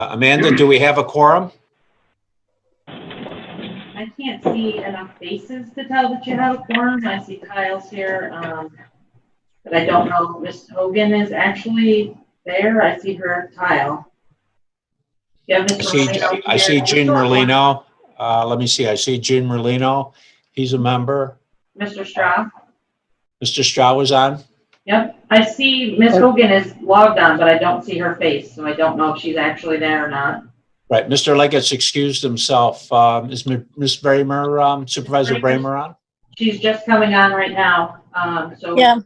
Amanda, do we have a quorum? I can't see enough faces to tell that you have a quorum. I see Kyle's here, but I don't know if Ms. Hogan is actually there. I see her tile. Yeah, I see Gene Merlino. Let me see. I see Gene Merlino. He's a member. Mr. Straw. Mr. Straw was on. Yep. I see Ms. Hogan is logged on, but I don't see her face, so I don't know if she's actually there or not. Right. Mr. Leggett's excused himself. Is Ms. Bramer, Supervisor Bramer on? She's just coming on right now. So yeah.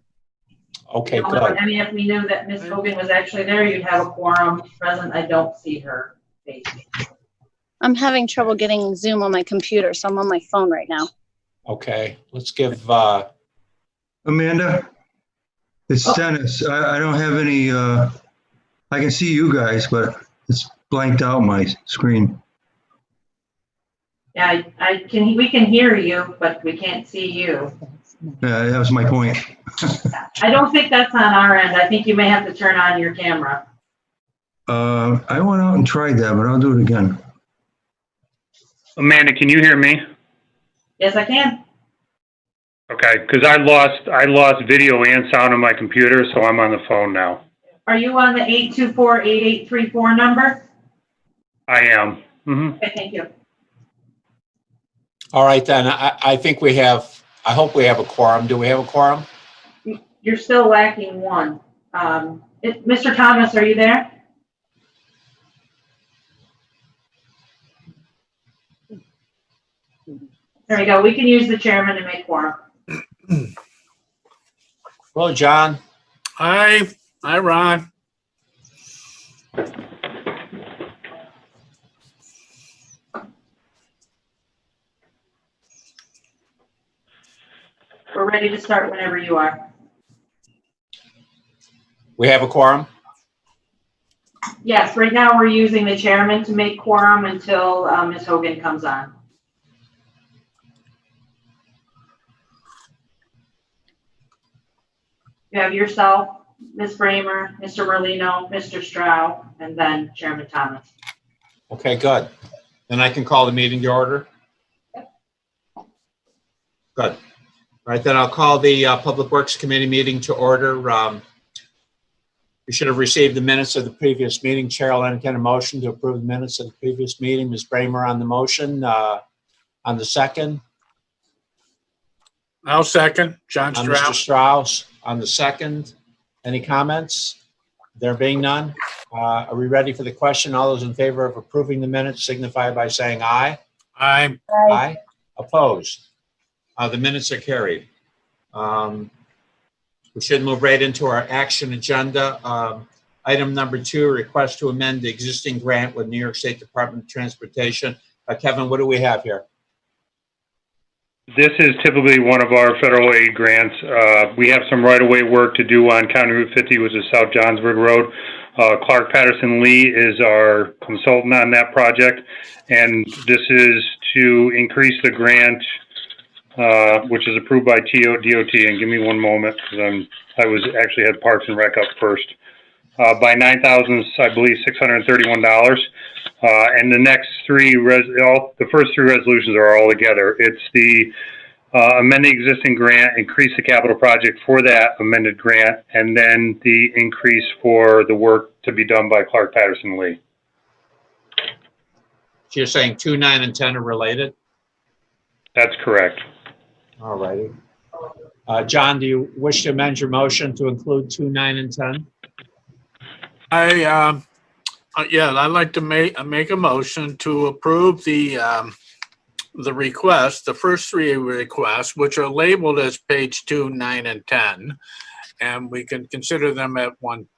Okay, good. I mean, if we knew that Ms. Hogan was actually there, you'd have a quorum present. I don't see her face. I'm having trouble getting Zoom on my computer, so I'm on my phone right now. Okay, let's give Amanda, it's Dennis. I don't have any, I can see you guys, but it's blanked out my screen. Yeah, we can hear you, but we can't see you. Yeah, that was my point. I don't think that's on our end. I think you may have to turn on your camera. I went out and tried that, but I'll do it again. Amanda, can you hear me? Yes, I can. Okay, because I lost video and sound on my computer, so I'm on the phone now. Are you on the 824-8834 number? I am. Mm-hmm. Okay, thank you. all right, then. I think we have, I hope we have a quorum. Do we have a quorum? You're still lacking one. Mr. Thomas, are you there? There we go. We can use the chairman to make quorum. Hello, John. Hi, Ron. We're ready to start whenever you are. We have a quorum? Yes, right now we're using the chairman to make quorum until Ms. Hogan comes on. You have yourself, Ms. Bramer, Mr. Merlino, Mr. Stroud, and then Chairman Thomas. Okay, good. Then I can call the meeting to order? Good. All right, then I'll call the Public Works Committee meeting to order. You should have received the minutes of the previous meeting. Chair will entertain a motion to approve the minutes of the previous meeting. Ms. Bramer on the motion. On the second? I'll second. John Mr. Strauss. Strauss on the second. Any comments? There being none, are we ready for the question? All those in favor of approving the minutes signify by saying aye. Aye. Aye. Opposed? The minutes are carried. We should move right into our action agenda. Item number 2, request to amend the existing grant with New York State Department of Transportation. Kevin, what do we have here? This is typically one of our federal aid grants. We have some right-of-way work to do on County Route 50, which is South Johnsburg Road. Clark Patterson Lee is our consultant on that project, and this is to increase the grant, which is approved by DOT. And give me one moment, because I was actually had Parks and Rec up first. By $9,631. And the next three, the first 3 resolutions are all together. It's the amend the existing grant, increase the capital project for that amended grant, and then the increase for the work to be done by Clark Patterson Lee. So you're saying 2, 9, and 10 are related? That's correct. All righty. John, do you wish to amend your motion to include 2, 9, and 10? I'd like to make a motion to approve the request, the first 3 requests, which are labeled as page 2, 9, and 10, and we can consider them at one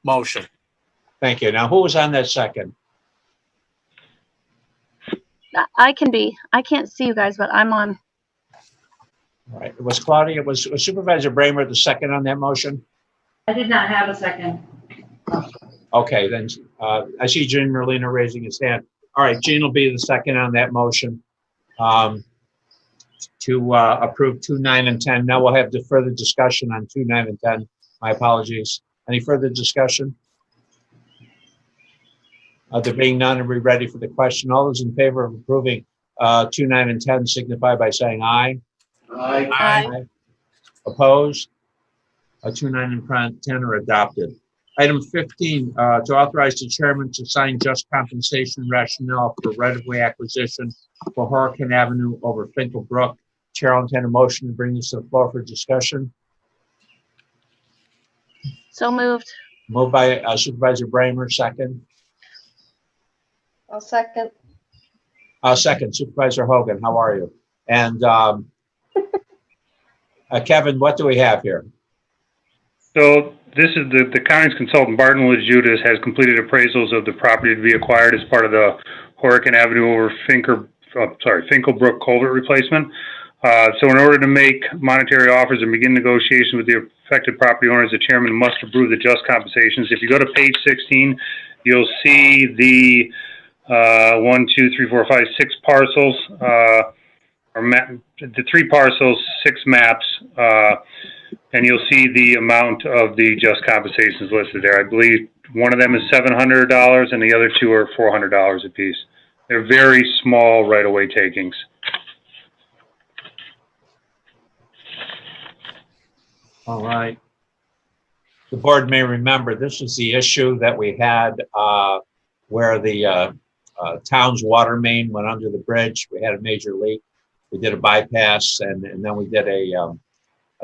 motion. Thank you. Now, who was on that second? I can't see you guys, but I'm on. All right. It was Claudia, was Supervisor Bramer the second on that motion? I did not have a second. Okay, then I see Gene Merlino raising his hand. All right, Gene will be the second on that motion to approve 2, 9, and 10. Now we'll have the further discussion on 2, 9, and 10. My apologies. Any further discussion? There being none, are we ready for the question? All those in favor of approving 2, 9, and 10 signify by saying aye. Aye. Opposed? 2, 9, and 10 are adopted. Item 15, to authorize the chairman to sign just compensation rationale for right-of-way acquisition for Hurricane Avenue over Finkel Brook. Chair will entertain a motion to bring this to the floor for discussion. So moved. Moved by Supervisor Bramer, second. I'll second. Second, Supervisor Hogan, how are you? And Kevin, what do we have here? So this is the county's consultant, Barton Lejudas, has completed appraisals of the property to be acquired as part of the Hurricane Avenue over Finkel Brook culvert replacement. So in order to make monetary offers and begin negotiations with the affected property owners, the chairman must approve the just compensations. If you go to page 16, you'll see the 1, 2, 3, 4, 5, 6 parcels, the 3 parcels, 6 maps, and you'll see the amount of the just compensations listed there. I believe one of them is $700 and the other 2 are $400 a piece. They're very small right-of-way takings. All right. The board may remember this is the issue that we had where the town's water main went under the bridge. We had a major leak. We did a bypass and then we did a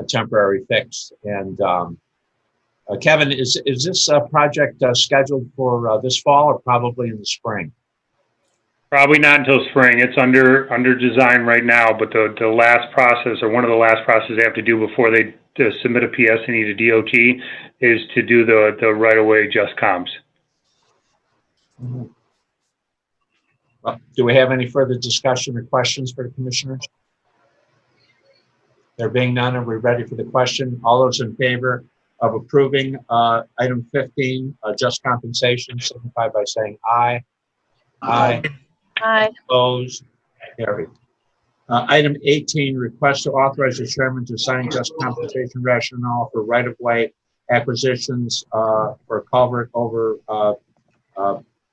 temporary fix. And Kevin, is this project scheduled for this fall or probably in the spring? Probably not until spring. It's under design right now, but the last process, or one of the last processes they have to do before they submit a PS&E to DOT is to do the right-of-way just comps. Mm-hmm. Well, do we have any further discussion or questions for the commissioners? There being none, are we ready for the question? All those in favor of approving item 15, just compensation, signify by saying aye. Aye. Aye. Opposed? Carried. Item 18, request to authorize the chairman to sign just compensation rationale for right-of-way acquisitions for a culvert over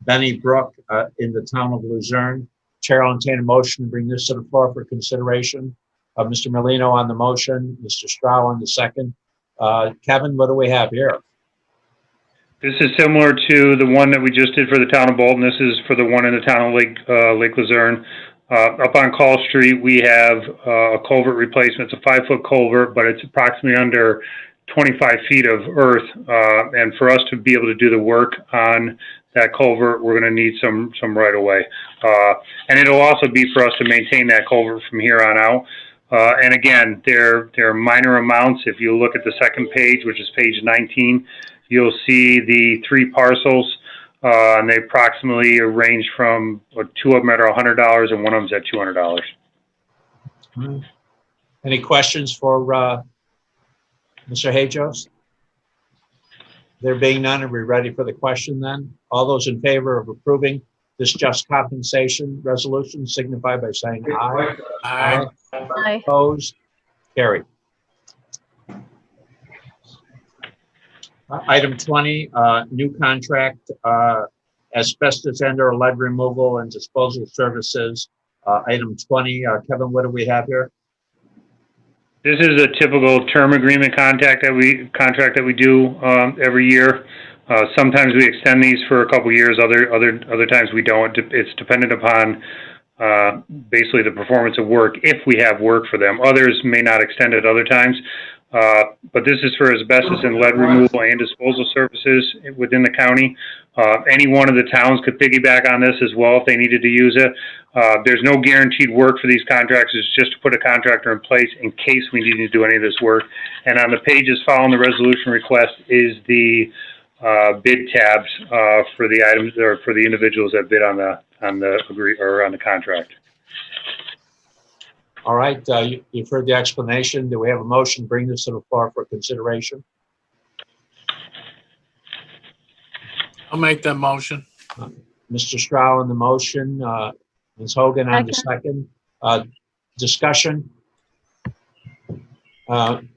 Benny Brook in the town of Luzerne. Chair will entertain a motion to bring this to the floor for consideration. Mr. Merlino on the motion, Mr. Stroh on the second. Kevin, what do we have here? This is similar to the one that we just did for the town of Bolton. This is for the one in the town of Lake Luzerne. Up on Call Street, we have a culvert replacement. It's a 5-foot culvert, but it's approximately under 25 feet of earth. And for us to be able to do the work on that culvert, we're going to need some right-of-way. And it'll also be for us to maintain that culvert from here on out. And again, they're minor amounts. If you look at the second page, which is page 19, you'll see the 3 parcels. And they approximately range from 2 of them at $100 and 1 of them's at $200. Any questions for Mr. Hajos? There being none, are we ready for the question then? All those in favor of approving this just compensation resolution signify by saying aye. Aye. Aye. Opposed? Carried. Item 20, new contract, asbestos and/or lead removal and disposal services. Item 20, Kevin, what do we have here? This is a typical term agreement contract that we do every year. Sometimes we extend these for a couple years. Other times we don't. It's dependent upon basically the performance of work if we have work for them. Others may not extend at other times. But this is for asbestos and lead removal and disposal services within the county. Any one of the towns could piggyback on this as well if they needed to use it. There's no guaranteed work for these contracts. It's just to put a contractor in place in case we need to do any of this work. And on the pages following the resolution request is the bid tabs for the items or for the individuals that bid on the contract. All right, you've heard the explanation. Do we have a motion to bring this to the floor for consideration? I'll make that motion. Mr. Stroh on the motion, Ms. Hogan on the second. Discussion?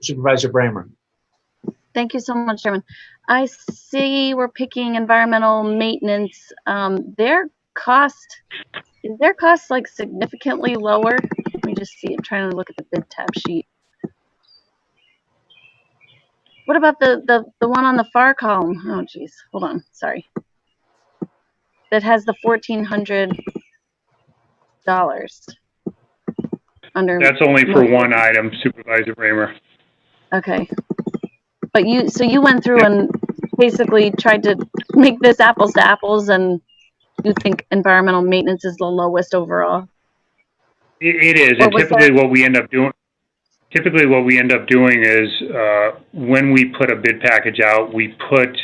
Supervisor Bramer. Thank you so much, Chairman. I see we're picking environmental maintenance. Is their cost like significantly lower? Let me just see. I'm trying to look at the bid tab sheet. What about the one on the far column? Oh, geez. Hold on. Sorry. That has the $1,400 under. That's only for one item, Supervisor Bramer. Okay. But you went through and basically tried to make this apples to apples, and you think environmental maintenance is the lowest overall? It is, and typically what we end up doing is when we put a bid package out, we put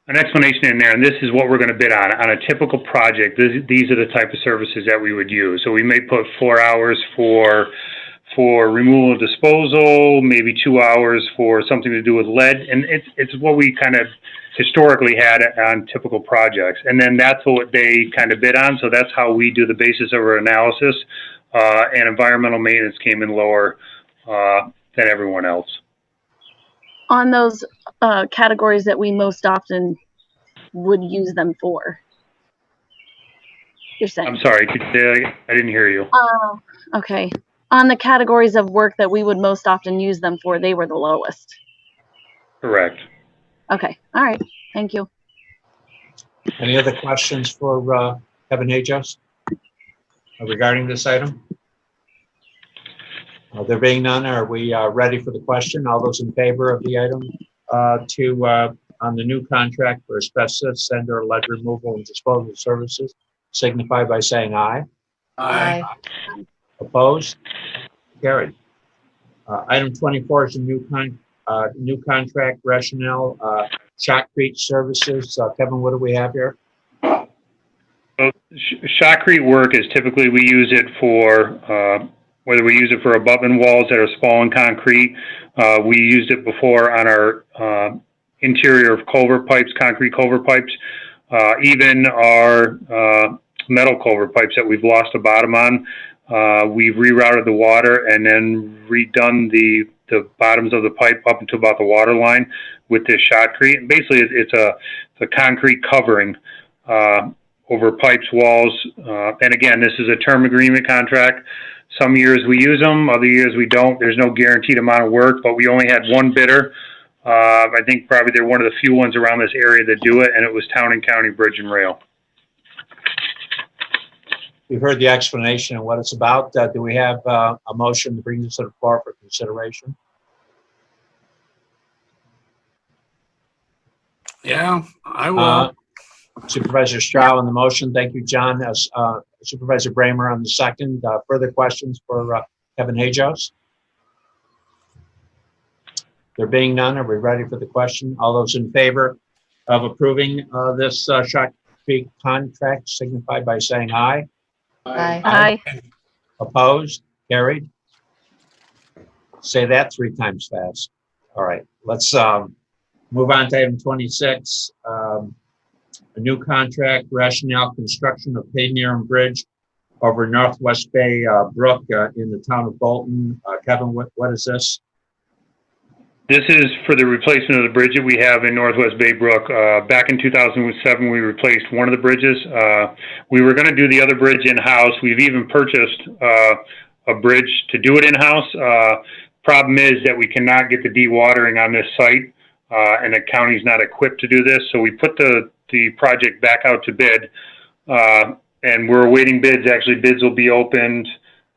an explanation in there, and this is what we're going to bid on a typical project. These are the type of services that we would use. So we may put 4 hours for removal and disposal, maybe 2 hours for something to do with lead, and it's what we kind of historically had on typical projects. And then that's what they kind of bid on, so that's how we do the basis of our analysis, and environmental maintenance came in lower than everyone else. On those categories that we most often would use them for, you're saying? I'm sorry, could you say that? I didn't hear you. Oh, okay. On the categories of work that we would most often use them for, they were the lowest. Correct. Okay, all right, thank you. Any other questions for Kevin Hajos regarding this item? There being none, are we ready for the question? All those in favor of the item on the new contract for asbestos and/or lead removal and disposal services signify by saying aye. Aye. Opposed? Carried. Item 24 is a new contract rationale, shotcrete services. Kevin, what do we have here? Shotcrete work is typically we use it for whether we use it for abutment walls that are spalling concrete. We used it before on our interior of culvert pipes, concrete culvert pipes, even our metal culvert pipes that we've lost the bottom on. We've rerouted the water and then redone the bottoms of the pipe up until about the water line with this shotcrete. And basically, it's a concrete covering over pipes, walls. And again, this is a term agreement contract. Some years we use them, other years we don't. There's no guaranteed amount of work, but we only had one bidder. I think probably they're one of the few ones around this area that do it, and it was Town and County Bridge and Rail. You've heard the explanation of what it's about. Do we have a motion to bring this to the floor for consideration? Yeah, I will. Supervisor Stroh on the motion. Thank you, John. Supervisor Bramer on the second. Further questions for Kevin Hajos? There being none, are we ready for the question? All those in favor of approving this shotcrete contract signify by saying aye. Aye. Aye. Opposed? Carried? Say that 3 times fast. All right, let's move on to item 26. A new contract, Rationale construction of Pinion Bridge over Northwest Bay Brook in the town of Bolton. Kevin, what is this? This is for the replacement of the bridge that we have in Northwest Bay Brook. Back in 2007, we replaced one of the bridges. We were going to do the other bridge in-house. We've even purchased a bridge to do it in-house. Problem is that we cannot get the dewatering on this site, and the county's not equipped to do this. So we put the project back out to bid, and we're awaiting bids. Actually, bids will be opened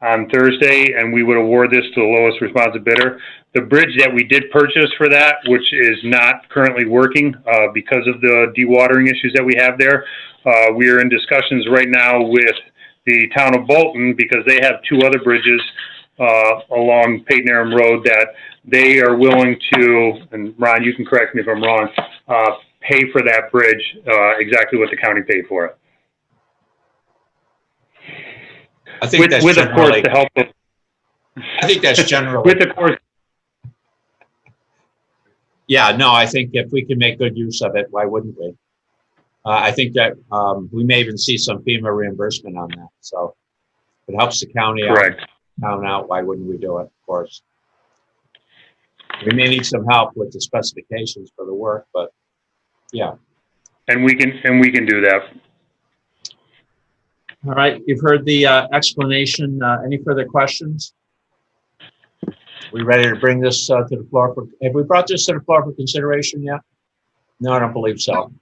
on Thursday, and we would award this to the lowest responsive bidder. The bridge that we did purchase for that, which is not currently working because of the dewatering issues that we have there, we are in discussions right now with the town of Bolton because they have 2 other bridges along Peyton Road that they are willing to, and Ron, you can correct me if I'm wrong, pay for that bridge exactly what the county paid for it. I think that's with of course the help of. I think that's generally. With of course. Yeah, no, I think if we can make good use of it, why wouldn't we? I think that we may even see some FEMA reimbursement on that. So if it helps the county Correct. out, why wouldn't we do it? Of course. We may need some help with the specifications for the work, but yeah. And we can do that. All right, you've heard the explanation. Any further questions? We ready to bring this to the floor? Have we brought this to the floor for consideration yet? No, I don't believe so.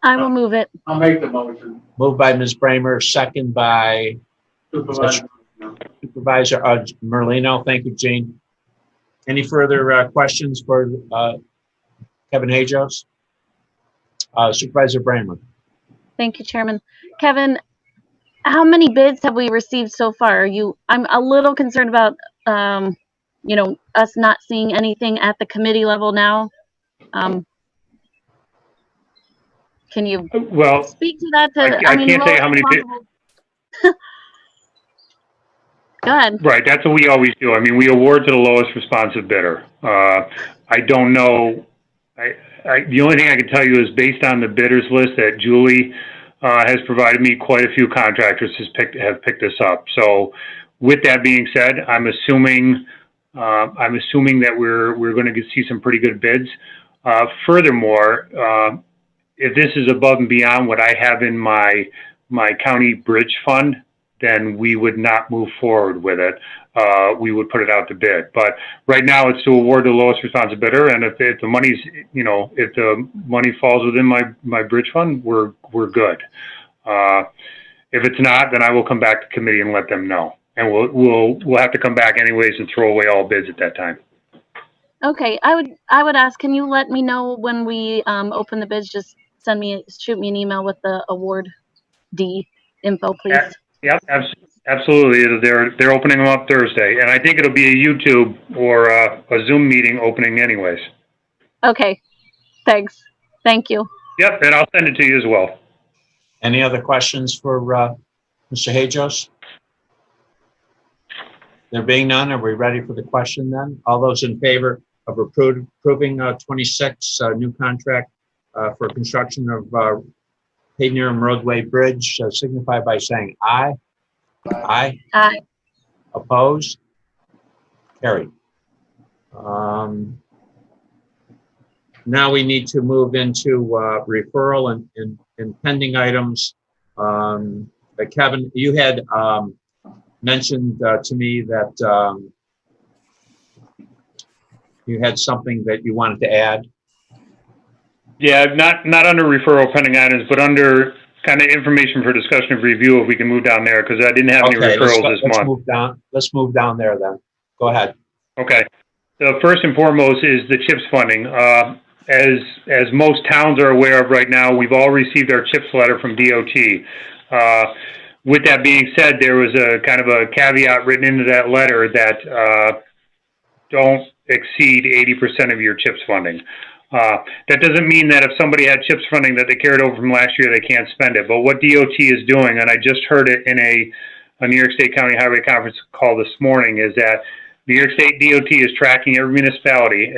I will move it. I'll make the motion. Moved by Ms. Bramer, second by Supervisor Merlino. Thank you, Gene. Any further questions for Kevin Hajos? Supervisor Bramer. Thank you, Chairman. Kevin, how many bids have we received so far? I'm a little concerned about, you know, us not seeing anything at the committee level now. Can you speak to that? I can't say how many bids. Go ahead. Right, that's what we always do. I mean, we award to the lowest responsive bidder. I don't know. The only thing I can tell you is based on the bidders list that Julie has provided me, quite a few contractors have picked this up. So, with that being said, I'm assuming that we're going to see some pretty good bids. Furthermore, if this is above and beyond what I have in my county bridge fund, then we would not move forward with it. We would put it out to bid. But right now, it's to award the lowest responsive bidder. And if the money's, you know, if the money falls within my bridge fund, we're good. If it's not, then I will come back to committee and let them know. And we'll have to come back anyways and throw away all bids at that time. Okay, I would ask, can you let me know when we open the bids? Just shoot me an email with the award D info, please. Yep, absolutely. They're opening them up Thursday, and I think it'll be a YouTube or a Zoom meeting opening anyways. Okay, thanks. Thank you. Yep, and I'll send it to you as well. Any other questions for Mr. Hajos? There being none, are we ready for the question then? All those in favor of approving 26 new contract for construction of Pinion Roadway Bridge, signify by saying aye. Aye. Aye. Opposed? Carried. Now we need to move into referral and pending items. Kevin, you had mentioned to me that you had something that you wanted to add. Yeah, not under referral pending items, but under kind of information for discussion of review, if we can move down there, because I didn't have any referrals this month. Let's move down there then. Go ahead. Okay. So first and foremost is the CHIPS funding. As most towns are aware of right now, we've all received our CHIPS letter from DOT. With that being said, there was a kind of a caveat written into that letter that don't exceed 80% of your CHIPS funding. That doesn't mean that if somebody had CHIPS funding that they carried over from last year, they can't spend it. But what DOT is doing, and I just heard it in a New York State County Highway Conference call this morning, is that New York State DOT is tracking every municipality,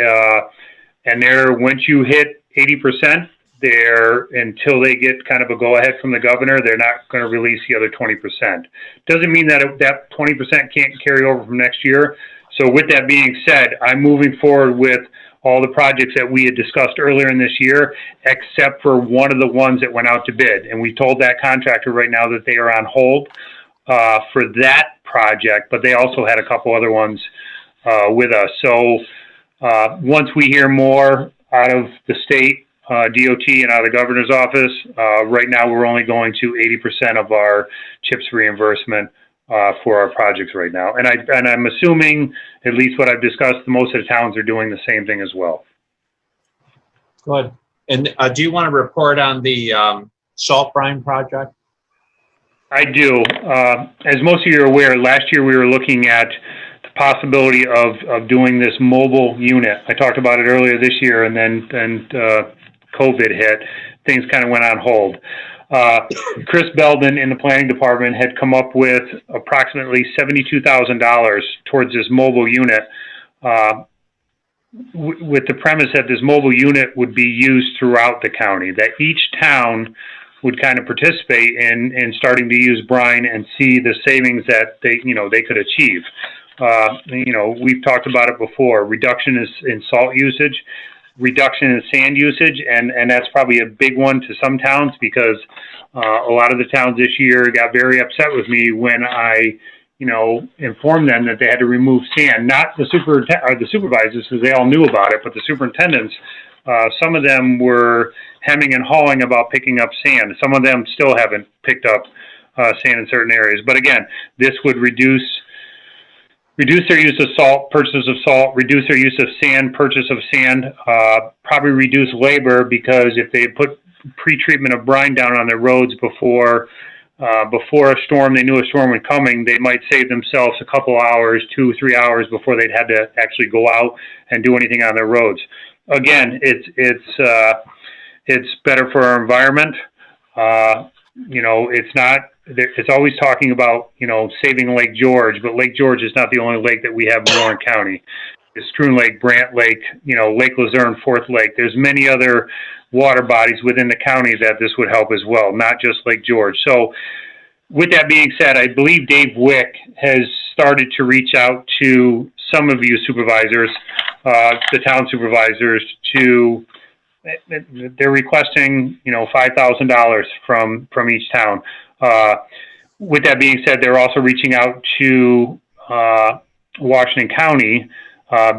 and once you hit 80%, until they get kind of a go-ahead from the governor, they're not going to release the other 20%. Doesn't mean that that 20% can't carry over from next year. So with that being said, I'm moving forward with all the projects that we had discussed earlier in this year, except for one of the ones that went out to bid. And we told that contractor right now that they are on hold for that project, but they also had a couple other ones with us. So once we hear more out of the state DOT and out of the governor's office, right now we're only going to 80% of our CHIPS reimbursement for our projects right now. And I'm assuming, at least what I've discussed, most of the towns are doing the same thing as well. Good. And do you want to report on the salt brine project? I do. As most of you are aware, last year we were looking at the possibility of doing this mobile unit. I talked about it earlier this year, and then COVID hit. Things kind of went on hold. Chris Belden in the planning department had come up with approximately $72,000 towards this mobile unit, with the premise that this mobile unit would be used throughout the county, that each town would kind of participate in starting to use brine and see the savings that they could achieve. We've talked about it before. Reduction is in salt usage, reduction in sand usage, and that's probably a big one to some towns, because a lot of the towns this year got very upset with me when I informed them that they had to remove sand. Not the supervisors, because they all knew about it, but the superintendents. Some of them were hemming and hawing about picking up sand. Some of them still haven't picked up sand in certain areas. But again, this would reduce their use of salt, purchase of salt, reduce their use of sand, purchase of sand, probably reduce labor, because if they put pre-treatment of brine down on their roads before a storm, they knew a storm was coming, they might save themselves a couple hours, 2-3 hours before they'd had to actually go out and do anything on their roads. Again, it's better for our environment. It's always talking about, saving Lake George, but Lake George is not the only lake that we have in Warren County. There's Struan Lake, Brant Lake, Lake Luzerne, Fourth Lake. There's many other water bodies within the county that this would help as well, not just Lake George. So with that being said, I believe Dave Wick has started to reach out to some of you supervisors, the town supervisors, they're requesting, $5,000 from each town. With that being said, they're also reaching out to Washington County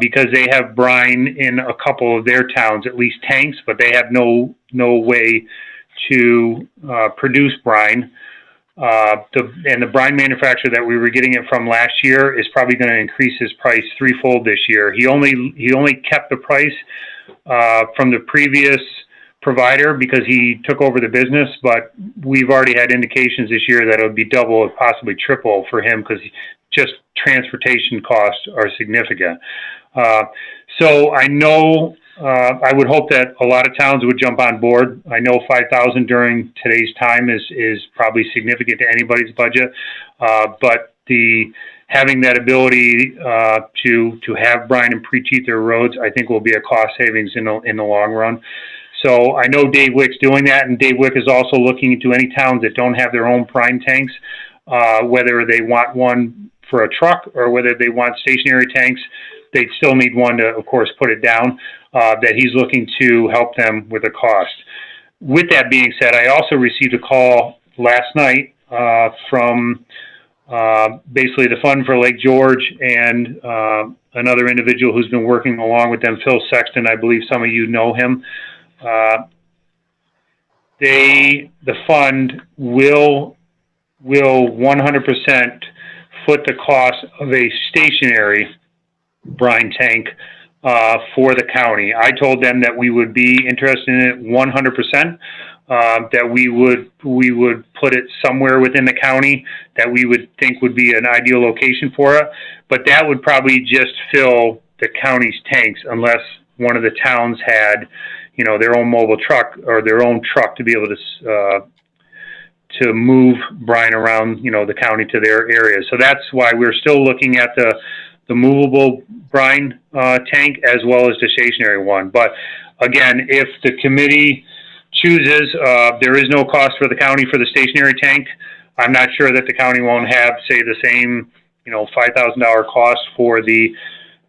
because they have brine in a couple of their towns, at least tanks, but they have no way to produce brine. The brine manufacturer that we were getting it from last year is probably going to increase his price threefold this year. He only kept the price from the previous provider because he took over the business, but we've already had indications this year that it would be double or possibly triple for him because just transportation costs are significant. So I know I would hope that a lot of towns would jump on board. I know 5,000 during today's time is probably significant to anybody's budget, but having that ability to have brine and pre-treat their roads, I think will be a cost savings in the long run. So I know Dave Wick's doing that, and Dave Wick is also looking into any towns that don't have their own brine tanks, whether they want one for a truck or whether they want stationary tanks. They still need one to, of course, put it down, that he's looking to help them with the cost. With that being said, I also received a call last night from basically the Fund for Lake George and another individual who's been working along with them, Phil Sexton. I believe some of you know him. The fund will 100% foot the cost of a stationary brine tank for the county. I told them that we would be interested in it 100%, that we would put it somewhere within the county that we would think would be an ideal location for it, but that would probably just fill the county's tanks unless one of the towns had, their own mobile truck or their own truck to be able to move brine around, the county to their area. So that's why we're still looking at the movable brine tank as well as the stationary one. But again, if the committee chooses, there is no cost for the county for the stationary tank. I'm not sure that the county won't have, say, the same, $5,000 cost for the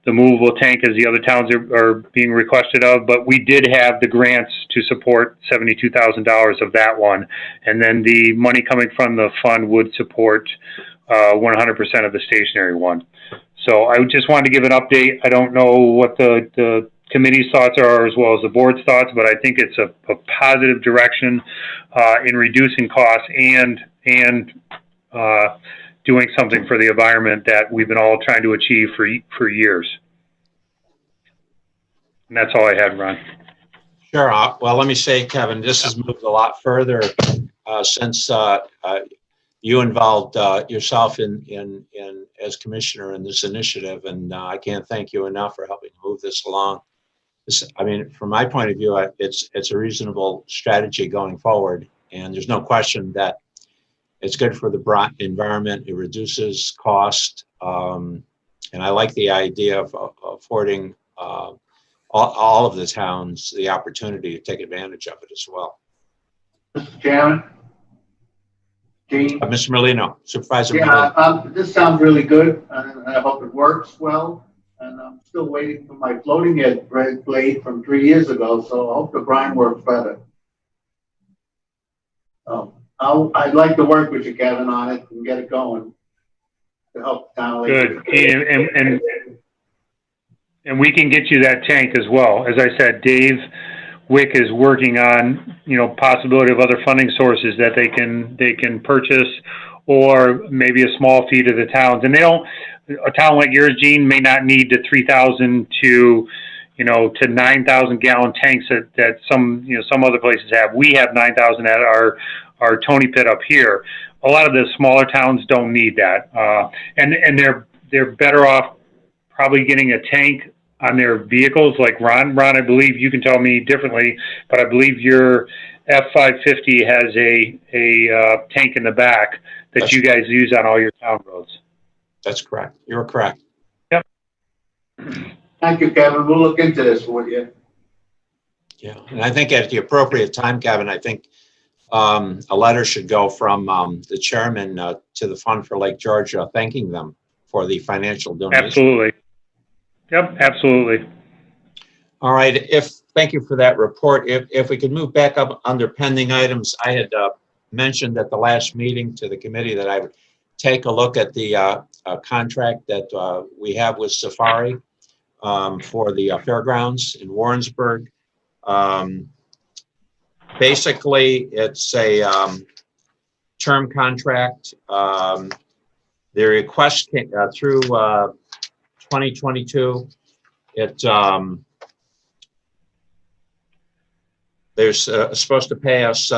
movable tank as the other towns are being requested of, but we did have the grants to support $72,000 of that one, and then the money coming from the fund would support 100% of the stationary one. So I just wanted to give an update. I don't know what the committee's thoughts are as well as the board's thoughts, but I think it's a positive direction in reducing costs and doing something for the environment that we've been all trying to achieve for years. And that's all I had, Ron. Sure. Well, let me say, Kevin, this has moved a lot further since you involved yourself in as commissioner in this initiative, and I can't thank you enough for helping move this along. From my point of view, it's a reasonable strategy going forward, and there's no question that it's good for the environment. It reduces cost, and I like the idea of affording all of the towns the opportunity to take advantage of it as well. Mr. Chairman? Gene? Mr. Merlino, Supervisor Yeah, Merlino. this sounds really good, and I hope it works well. And I'm still waiting for my floating edge blade from 3 years ago, so I hope the brine works better. I'd like to work with you, Kevin, on it and get it going to help the town. Good. And we can get you that tank as well. As I said, Dave Wick is working on, possibility of other funding sources that they can purchase, or maybe a small fee to the towns. And a town like yours, Gene, may not need the 3,000 to 9,000 gallon tanks that some other places have. We have 9,000 at our Tony Pit up here. A lot of the smaller towns don't need that, and they're better off probably getting a tank on their vehicles. Like Ron, I believe you can tell me differently, but I believe your F-550 has a tank in the back that you guys use on all your town roads. That's correct. You're correct. Yep. Thank you, Kevin. We'll look into this for you. Yeah, and I think at the appropriate time, Kevin, I think a letter should go from the chairman to the Fund for Lake George, thanking them for the financial donation. Absolutely. Yep, absolutely. All right. Thank you for that report. If we could move back up under pending items, I had mentioned at the last meeting to the committee that I would take a look at the contract that we have with Safari for the fairgrounds in Warrensburg. Basically, it's a term contract. The request came through 2022. They're supposed to pay us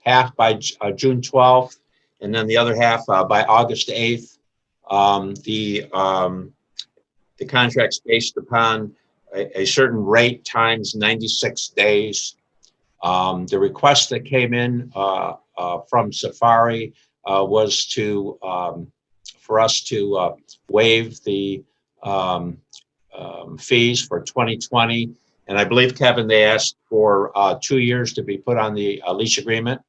half by June 12th, and then the other half by August 8th. The contract's based upon a certain rate times 96 days. The request that came in from Safari was for us to waive the fees for 2020. And I believe, Kevin, they asked for 2 years to be put on the lease agreement.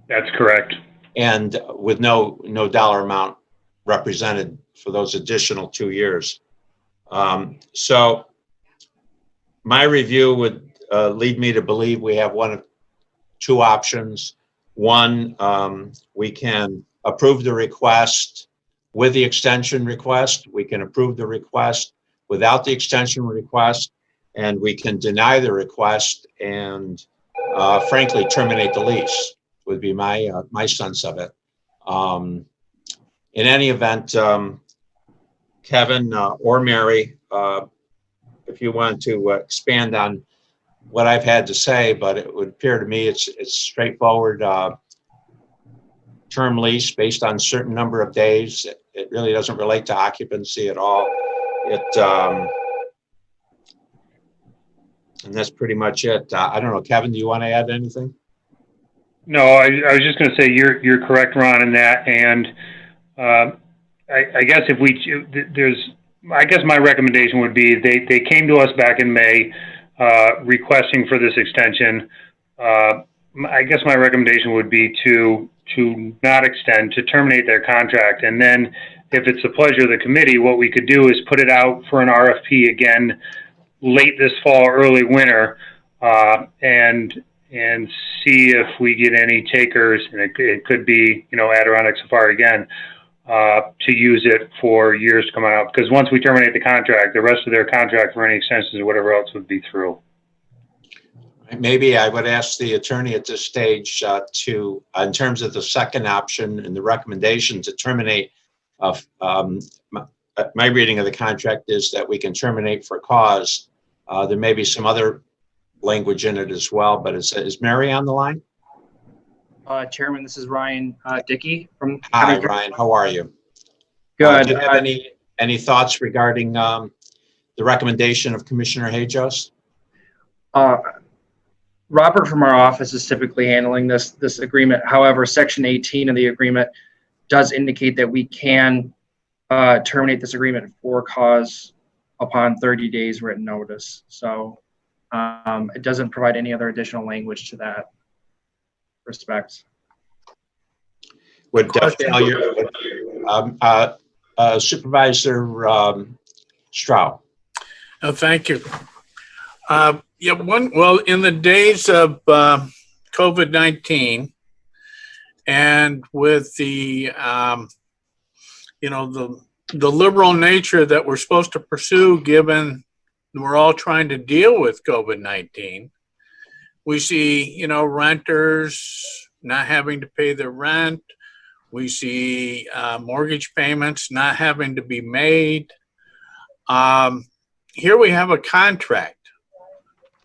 That's correct. And with no dollar amount represented for those additional 2 years. So my review would lead me to believe we have one of two options. One, we can approve the request with the extension request. We can approve the request without the extension request, and we can deny the request and frankly terminate the lease would be my sense of it. In any event, Kevin or Mary, if you want to expand on what I've had to say, but it would appear to me it's straightforward term lease based on a certain number of days. It really doesn't relate to occupancy at all. And that's pretty much it. I don't know, Kevin, do you want to add anything? No, I was just going to say you're correct, Ron, in that. And I guess I guess my recommendation would be they came to us back in May requesting for this extension. I guess my recommendation would be to not extend, to terminate their contract. And then if it's the pleasure of the committee, what we could do is put it out for an RFP again late this fall, early winter, and see if we get any takers, and it could be, Adirondack Safari again, to use it for years to come out. Because once we terminate the contract, the rest of their contract for any extensions or whatever else would be through. Maybe I would ask the attorney at this stage to, in terms of the second option and the recommendation to terminate, my reading of the contract is that we can terminate for cause. There may be some other language in it as well, but is Mary on the line? Chairman, this is Ryan Dickey from. Hi, Ryan. How are you? Good. Do you have any thoughts regarding the recommendation of Commissioner Hajos? Robert from our office is typically handling this agreement. However, Section 18 of the agreement does indicate that we can terminate this agreement for cause upon 30 days written notice. So it doesn't provide any other additional language to that respect. Would Question. tell you, Supervisor Stroud. Thank you. Yeah, in the days of COVID-19 and with the, the liberal nature that we're supposed to pursue, given we're all trying to deal with COVID-19, we see, renters not having to pay their rent. We see mortgage payments not having to be made. Here we have a contract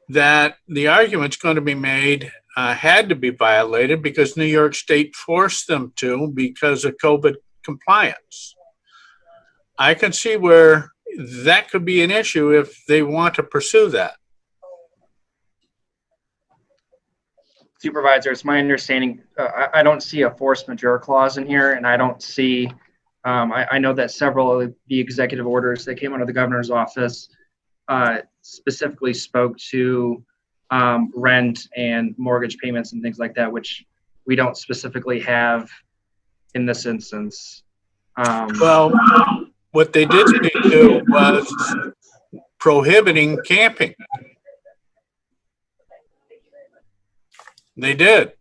that the argument's going to be made had to be violated because New York State forced them to because of COVID compliance. I can see where that could be an issue if they want to pursue that. Supervisor, it's my understanding, I don't see a force majeure clause in here, and I don't see, I know that several of the executive orders that came out of the governor's office specifically spoke to rent and mortgage payments and things like that, which we don't specifically have in this instance. Well, what they did speak to was prohibiting camping. They did.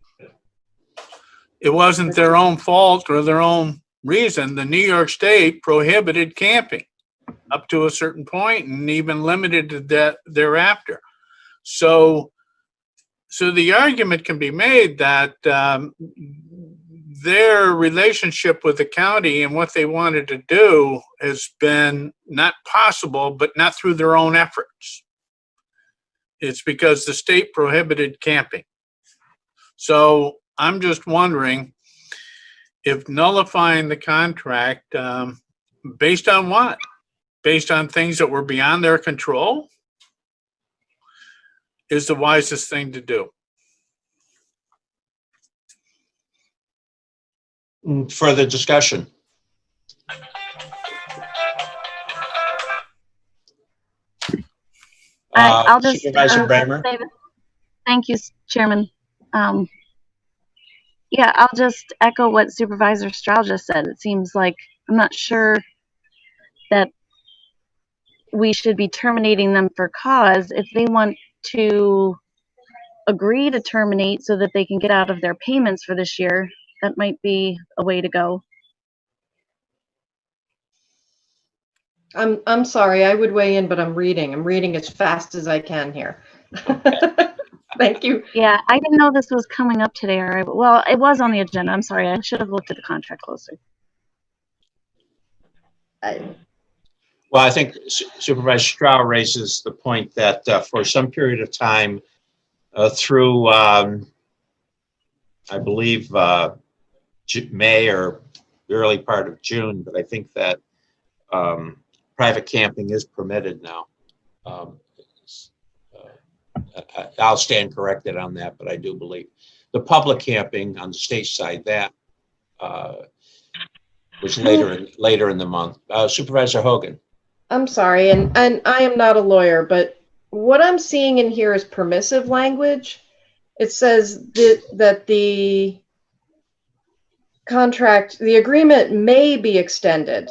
It wasn't their own fault or their own reason. The New York State prohibited camping up to a certain point and even limited that thereafter. So the argument can be made that their relationship with the county and what they wanted to do has been not possible, but not through their own efforts. It's because the state prohibited camping. So I'm just wondering if nullifying the contract based on what? Based on things that were beyond their control is the wisest thing to do. Further discussion? I'll just Supervisor Bramer. Thank you, Chairman. Yeah, I'll just echo what Supervisor Stroud just said. It seems like I'm not sure that we should be terminating them for cause. If they want to agree to terminate so that they can get out of their payments for this year, that might be a way to go. I'm sorry, I would weigh in, but I'm reading as fast as I can here. Thank you. Yeah, I didn't know this was coming up today. All right. Well, it was on the agenda. I'm sorry. I should have looked at the contract closer. Well, I think Supervisor Stroud raises the point that for some period of time through, I believe, May or the early part of June, but I think that private camping is permitted now. I'll stand corrected on that, but I do believe the public camping on the state side, that was later in the month. Supervisor Hogan. I'm sorry, and I am not a lawyer, but what I'm seeing in here is permissive language. It says that the contract, the agreement may be extended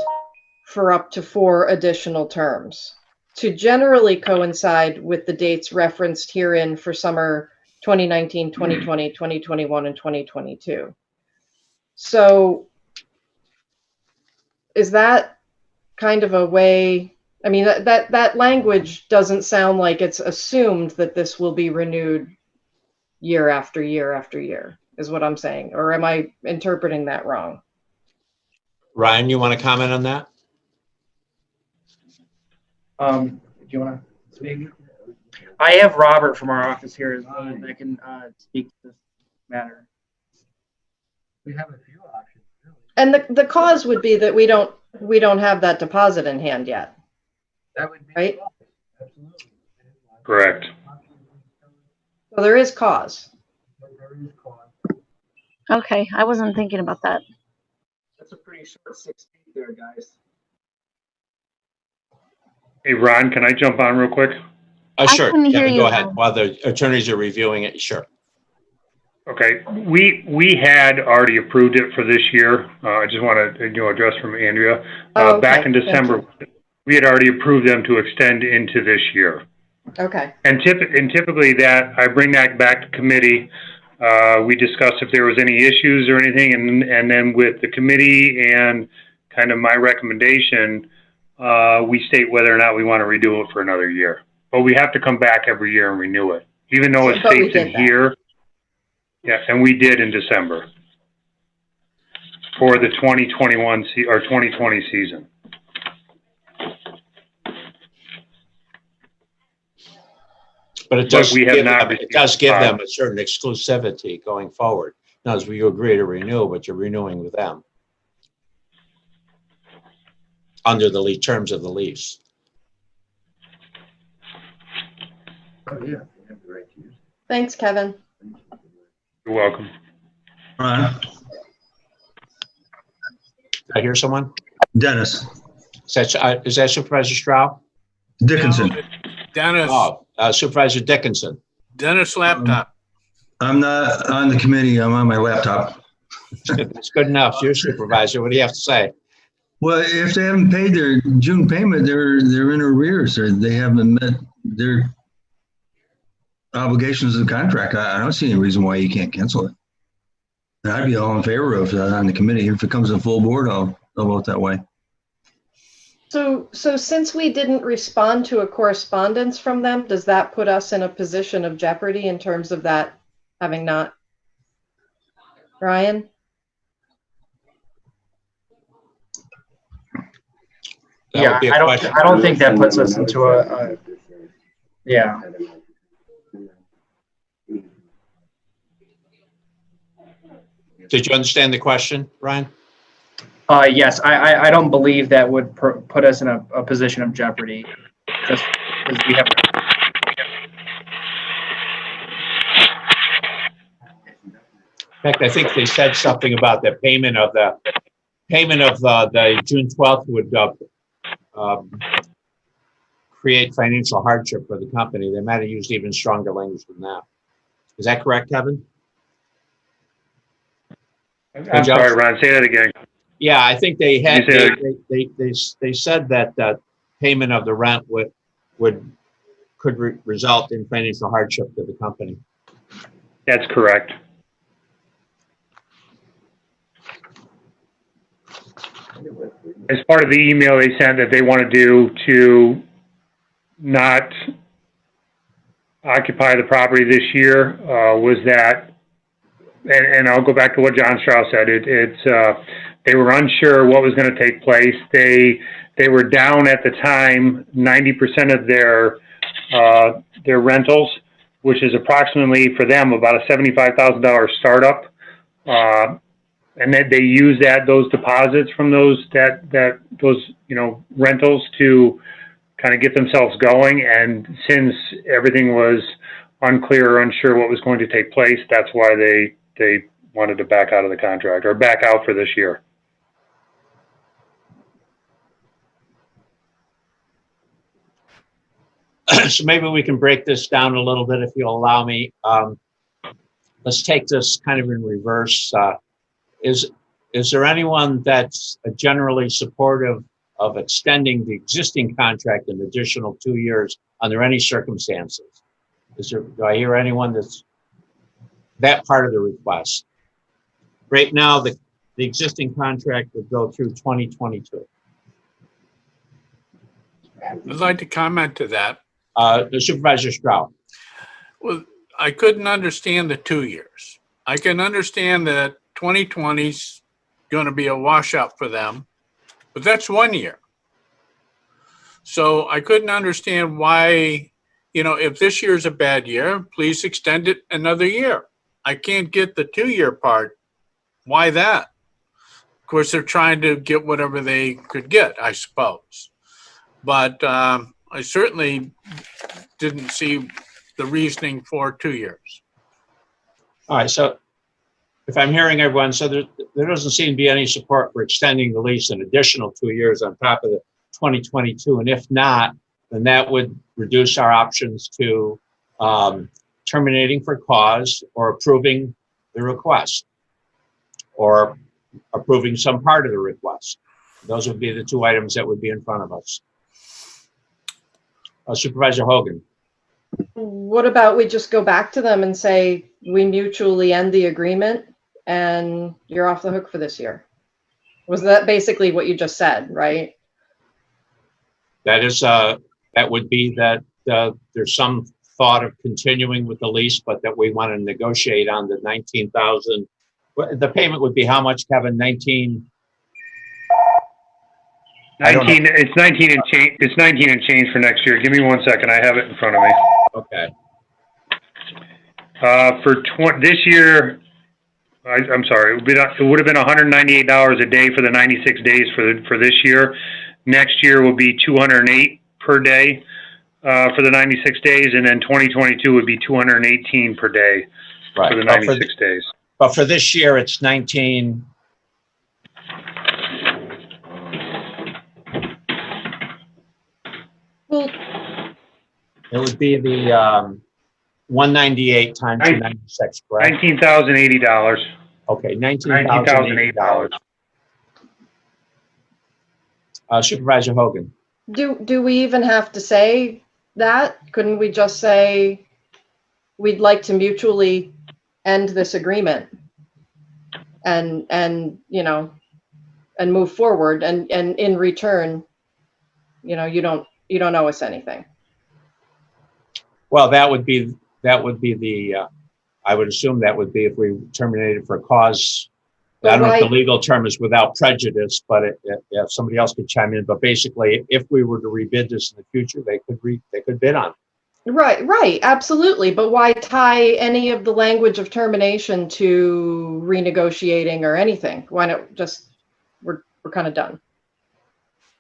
for up to 4 additional terms to generally coincide with the dates referenced herein for summer 2019, 2020, 2021, and 2022. So is that kind of a way, I mean, that language doesn't sound like it's assumed that this will be renewed year after year after year, is what I'm saying. Or am I interpreting that wrong? Ryan, you want to comment on that? Do you want to speak? I have Robert from our office here that can speak to this matter. We have a few options, really. And the cause would be that we don't have that deposit in hand yet. That would be right. Absolutely. Correct. So there is cause. There is cause. Okay, I wasn't thinking about that. That's a pretty short 6 feet there, guys. Hey, Ron, can I jump on real quick? Sure. couldn't hear Kevin, you, go ahead. Ron. While the attorneys are reviewing it, sure. Okay, we had already approved it for this year. I just want to, address from Andrea. Oh, okay. Back in Thank December, we had already approved them to extend into this year. Okay. And typically that, I bring that back to committee. We discuss if there was any issues or anything, and then with the committee and kind of my recommendation, we state whether or not we want to redo it for another year. But we have to come back every year and renew it, even though it But we states in did that. here. Yeah, and we did in December for the 2021 or 2020 season. But it does, we have give not them, it does give them a certain exclusivity going forward. Now, as we agree to renew, but you're renewing with them under the terms of the lease. Oh, yeah. You have the right to use it. Thanks, Kevin. You're welcome. Ron, Did I hear someone? Dennis Is that Supervisor Stroud? Dickinson. No, Dennis, Oh, Supervisor Dickinson. Dennis laptop. I'm not on the committee. I'm on my laptop. That's good enough. You're supervisor. What do you have to say? Well, if they haven't paid their June payment, they're in arrears, or they haven't met their obligations of the contract. I don't see any reason why you can't cancel it. And I'd be all in favor of that on the committee. If it comes in full board, I'll vote that way. So since we didn't respond to a correspondence from them, does that put us in a position of jeopardy in terms of that having not? Ryan? Yeah, I don't think that puts us into a yeah. Did you understand the question, Ryan? Yes, I don't believe that would put us in a position of jeopardy, just because we have. In fact, I think they said something about the payment of the June 12th would create financial hardship for the company. They might have used even stronger language than that. Is that correct, Kevin? I'm sorry, Ron, say that again. Yeah, I think they had, they said that payment of the rent could result in financial hardship to the company. That's correct. As part of the email they sent that they want to do to not occupy the property this year was that, and I'll go back to what John Strauss said. They were unsure what was going to take place. They were down at the time 90% of their rentals, which is approximately for them about a $75,000 startup. And then they use those deposits from those rentals to kind of get themselves going. And since everything was unclear or unsure what was going to take place, that's why they wanted to back out of the contract or back out for this year. So maybe we can break this down a little bit if you'll allow me. Let's take this kind of in reverse. Is there anyone that's generally supportive of extending the existing contract an additional 2 years under any circumstances? Do I hear anyone that's that part of the request? Right now, the existing contract would go through 2022. I'd like to comment to that. The Supervisor Stroud. Well, I couldn't understand the 2 years. I can understand that 2020's going to be a washout for them, but that's 1 year. So I couldn't understand why, if this year's a bad year, please extend it another year. I can't get the 2 year part. Why that? Of course, they're trying to get whatever they could get, I suppose. But I certainly didn't see the reasoning for 2 years. All right, so if I'm hearing everyone, so there doesn't seem to be any support for extending the lease an additional 2 years on top of the 2022. And if not, then that would reduce our options to terminating for cause or approving the request or approving some part of the request. Those would be the two items that would be in front of us. Supervisor Hogan. What about we just go back to them and say, we mutually end the agreement and you're off the hook for this year? Was that basically what you just said, right? That is, that would be that there's some thought of continuing with the lease, but that we want to negotiate on the 19,000. The payment would be how much, Kevin? 19? 19, it's 19 and change, it's 19 and change for next year. Give me 1 second. I have it in front of me. Okay. This year, I'm sorry, it would have been $198 a day for the 96 days for this year. Next year will be $208 per day for the 96 days, and then 2022 would be $218 per day for the 96 days. But for this year, it's 19. Well, it would be the 198 times 96, correct? $19,080. Okay, $19,080. Supervisor Hogan. Do we even have to say that? Couldn't we just say we'd like to mutually end this agreement and you know, and move forward, and in return, you know, you don't owe us anything? Well, that would be the I would assume that would be if we terminated for cause. I don't know if the legal term is without prejudice, but if somebody else could chime in. But basically, if we were to rebid this in the future, they could bid on it. Right, absolutely. But why tie any of the language of termination to renegotiating or anything? Why not just we're kind of done?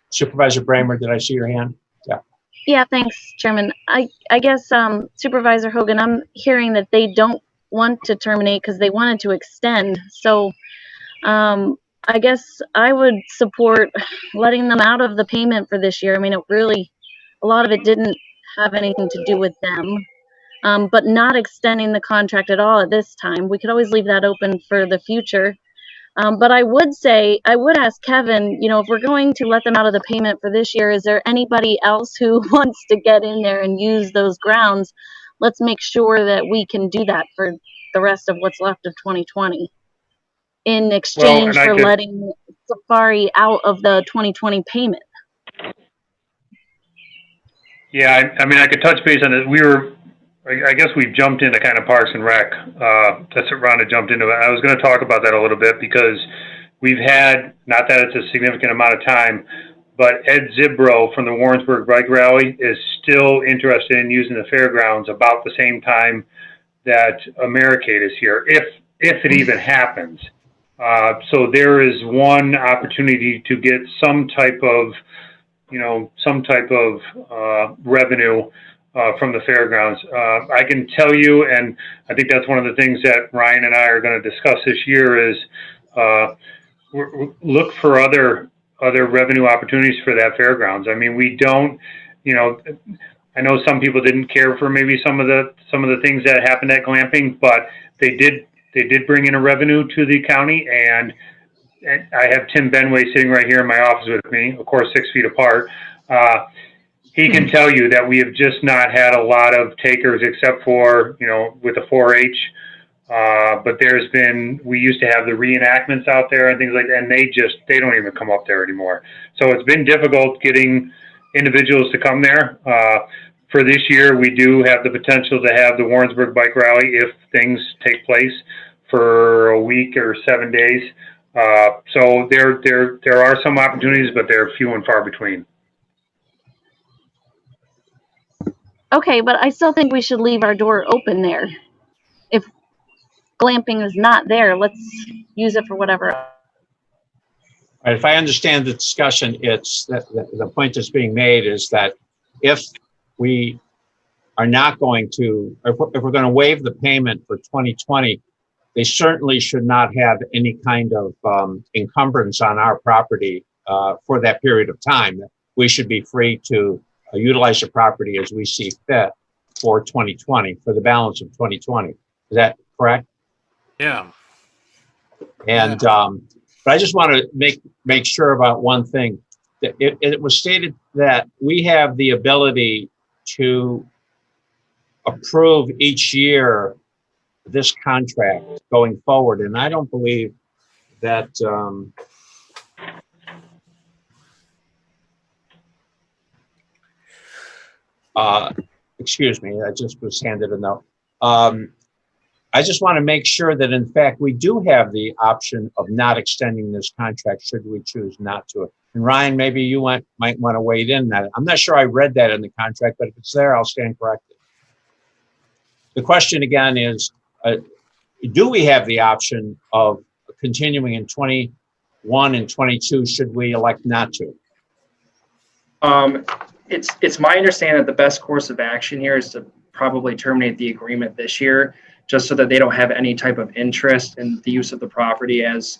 Supervisor Bramer, did I see your hand? Yeah. Yeah, thanks, Chairman. I guess Supervisor Hogan, I'm hearing that they don't want to terminate because they wanted to extend. So I guess I would support letting them out of the payment for this year. I mean, a lot of it didn't have anything to do with them, but not extending the contract at all at this time. We could always leave that open for the future. But I would ask Kevin, you know, if we're going to let them out of the payment for this year, is there anybody else who wants to get in there and use those grounds? Let's make sure that we can do that for the rest of what's left of 2020 in exchange for letting Safari out of the 2020 payment. Yeah, I mean, I could touch base on it. I guess we've jumped into kind of Parks and Rec. That's what Rhonda jumped into. I was going to talk about that a little bit because we've had, not that it's a significant amount of time, but Ed Zibro from the Warrensburg Bike Rally is still interested in using the fairgrounds about the same time that Americade is here, if it even happens. So there is one opportunity to get some type of, revenue from the fairgrounds. I can tell you, and I think that's one of the things that Ryan and I are going to discuss this year is look for other revenue opportunities for that fairgrounds. I mean, we don't, I know some people didn't care for maybe some of the things that happened at glamping, but they did bring in a revenue to the county, and I have Tim Benway sitting right here in my office with me, of course, 6 feet apart. He can tell you that we have just not had a lot of takers except for, with the 4-H. But we used to have the reenactments out there and things like that, and they don't even come up there anymore. So it's been difficult getting individuals to come there. For this year, we do have the potential to have the Warrensburg Bike Rally if things take place for a week or 7 days. So there are some opportunities, but they're few and far between. Okay, but I still think we should leave our door open there. If glamping is not there, let's use it for whatever. Right, if I understand the discussion, it's that the point that's being made is that if we are not going to, if we're going to waive the payment for 2020, they certainly should not have any kind of encumbrance on our property for that period of time. We should be free to utilize the property as we see fit for 2020, for the balance of 2020. Is that correct? Yeah. And, but I just want to make sure about one thing. It was stated that we have the ability to approve each year this contract going forward, and I don't believe that, excuse me, I just was handed a note. I just want to make sure that in fact we do have the option of not extending this contract should we choose not to. And Ryan, maybe you might want to weigh in that. I'm not sure I read that in the contract, but if it's there, I'll stand corrected. The question again is, do we have the option of continuing in 21 and 22 should we elect not to? It's my understanding that the best course of action here is to probably terminate the agreement this year, just so that they don't have any type of interest in the use of the property, as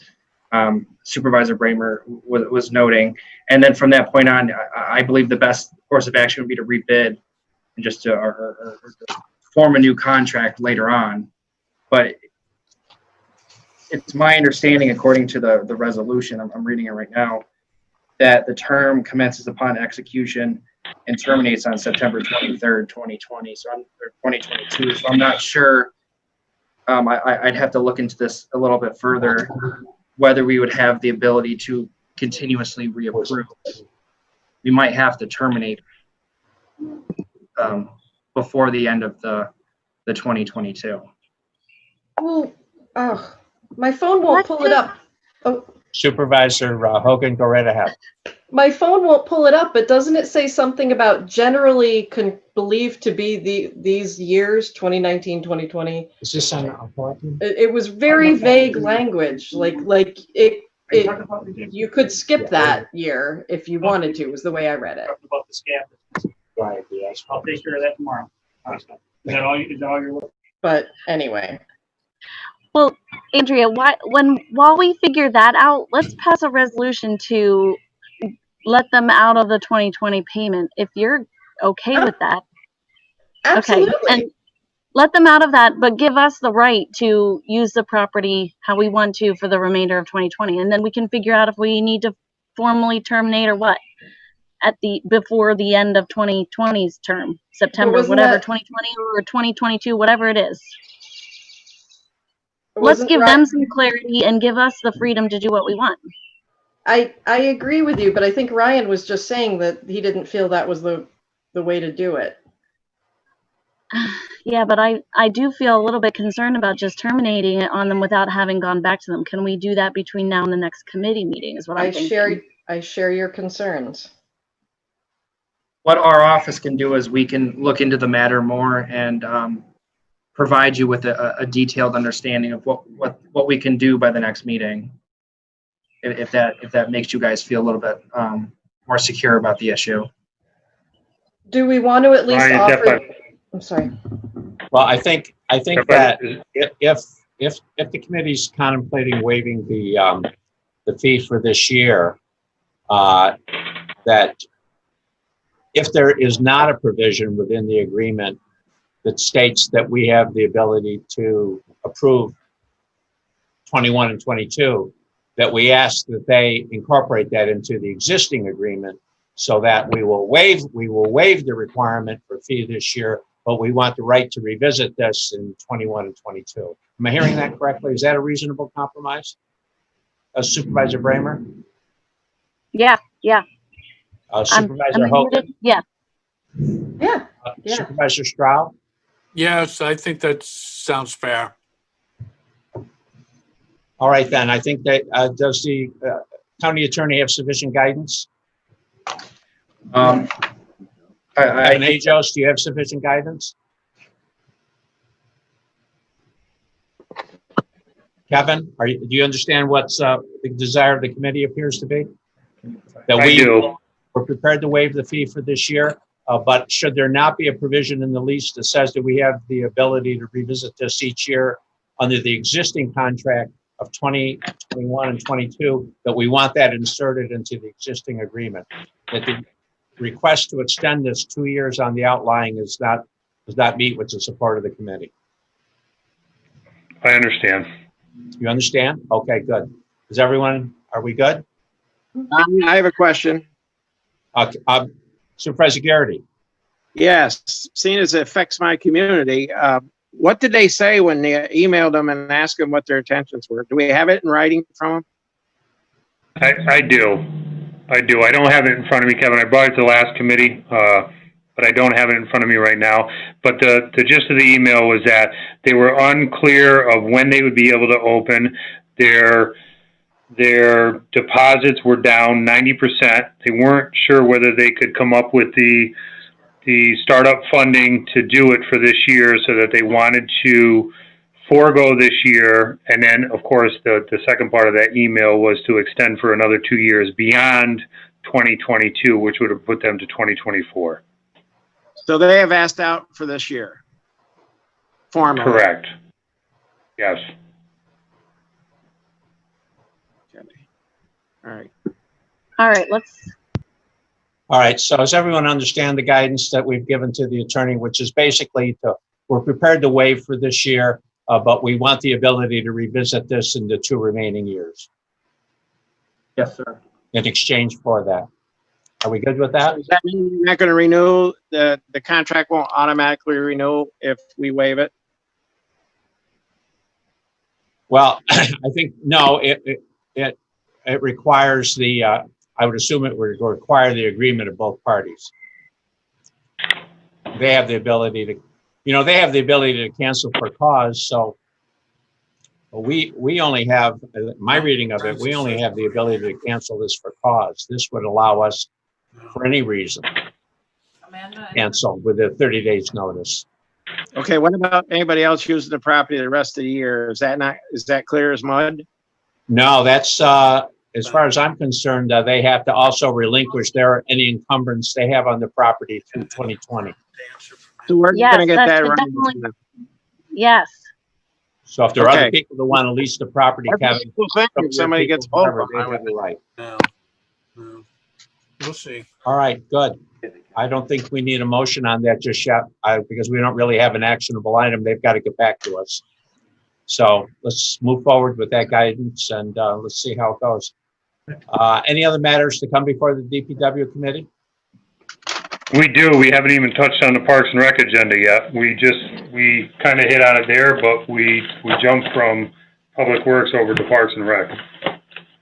Supervisor Bramer was noting. And then from that point on, I believe the best course of action would be to rebid and just to form a new contract later on. But it's my understanding, according to the resolution, I'm reading it right now, that the term commences upon execution and terminates on September 23rd, 2020, or 2022. So I'm not sure. I'd have to look into this a little bit further, whether we would have the ability to continuously reapprove. We might have to terminate before the end of the 2022. Well, my phone won't pull it up. Oh, Supervisor Hogan, go right ahead. my phone won't pull it up, but doesn't it say something about generally believed to be these years, 2019, 2020? Is this on a button? It was very vague language, like you could skip that year if you wanted to, was the way I read it. About the scab. Right, yes. I'll take care of that tomorrow. Is that all you're looking? But anyway. Well, Andrea, while we figure that out, let's pass a resolution to let them out of the 2020 payment. If you're okay with that. Absolutely. Okay. And let them out of that, but give us the right to use the property how we want to for the remainder of 2020. And then we can figure out if we need to formally terminate or what before the end of 2020's term, September, whatever, 2020 or 2022, whatever it is. Let's give them some clarity and give us the freedom to do what we want. I agree with you, but I think Ryan was just saying that he didn't feel that was the way to do it. Yeah, but I do feel a little bit concerned about just terminating it on them without having gone back to them. Can we do that between now and the next committee meeting is what I'm thinking. I share your concerns. What our office can do is we can look into the matter more and provide you with a detailed understanding of what we can do by the next meeting. If that makes you guys feel a little bit more secure about the issue. Do we want to at least offer? I'm sorry. Well, I think that if the committee's contemplating waiving the fee for this year, that if there is not a provision within the agreement that states that we have the ability to approve 21 and 22, that we ask that they incorporate that into the existing agreement so that we will waive the requirement for fee this year, but we want the right to revisit this in 21 and 22. Am I hearing that correctly? Is that a reasonable compromise? Supervisor Bramer? Yeah. Supervisor Hogan? Yeah. Supervisor Stroud? Yes, I think that sounds fair. All right, then. I think that does the county attorney have sufficient guidance? Jose, do you have sufficient guidance? Kevin, do you understand what's the desire of the committee appears to be? That we're prepared to waive the fee for this year, but should there not be a provision in the lease that says that we have the ability to revisit this each year under the existing contract of 2021 and 22, that we want that inserted into the existing agreement, that the request to extend this 2 years on the outlying does not meet with the support of the committee. I understand. You understand? Okay, good. Is everyone, are we good? I have a question. Supervisor Garrity. Yes, seeing as it affects my community, what did they say when they emailed them and asked them what their intentions were? Do we have it in writing from them? I do. I don't have it in front of me, Kevin. I brought it to the last committee, but I don't have it in front of me right now. But the gist of the email was that they were unclear of when they would be able to open. Their deposits were down 90%. They weren't sure whether they could come up with the startup funding to do it for this year, so that they wanted to forego this year. And then, of course, the second part of that email was to extend for another 2 years beyond 2022, which would have put them to 2024. So they have asked out for this year? Formally? Correct. Yes. Okay. All right. All right, All right, so does everyone understand the guidance that we've given to the attorney, which is basically we're prepared to waive for this year, but we want the ability to revisit this in the 2 remaining years Yes, sir. in exchange for that. Are we good with that? So does that mean you're not going to renew, the contract won't automatically renew if we waive it? Well, I think, no, it requires the, I would assume it would require the agreement of both parties. They have the ability to, they have the ability to cancel for cause. So we only have, my reading of it, we only have the ability to cancel this for cause. This would allow us, for any reason, cancel with a 30 days notice. Okay, what about anybody else using the property the rest of the year? Is that clear as mud? No, that's, as far as I'm concerned, they have to also relinquish any encumbrance they have on the property through 2020. So we're yes, going to get that that should right. definitely, yes. So if there are other Okay. people that want to lease the property, That's Kevin, a cool thing if somebody gets both of them. they have the right. No. We'll see. All right, good. I don't think we need a motion on that just yet, because we don't really have an actionable item. They've got to get back to us. So let's move forward with that guidance, and let's see how it goes. Any other matters to come before the DPW committee? We do. We haven't even touched on the Parks and Rec agenda yet. We kind of hit on it there, but we jumped from Public Works over to Parks and Rec.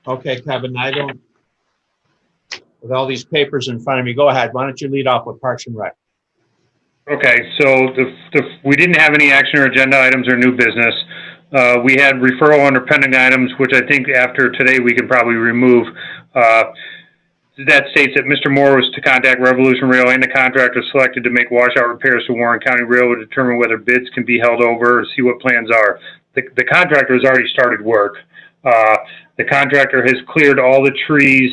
Okay, Kevin, with all these papers in front of me, go ahead. Why don't you lead off with Parks and Rec? Okay, so we didn't have any action or agenda items or new business. We had referral under pending items, which I think after today we can probably remove. That states that Mr. Moore was to contact Revolution Rail and the contractor selected to make washout repairs to Warren County Railroad to determine whether bids can be held over and see what plans are. The contractor has already started work. The contractor has cleared all the trees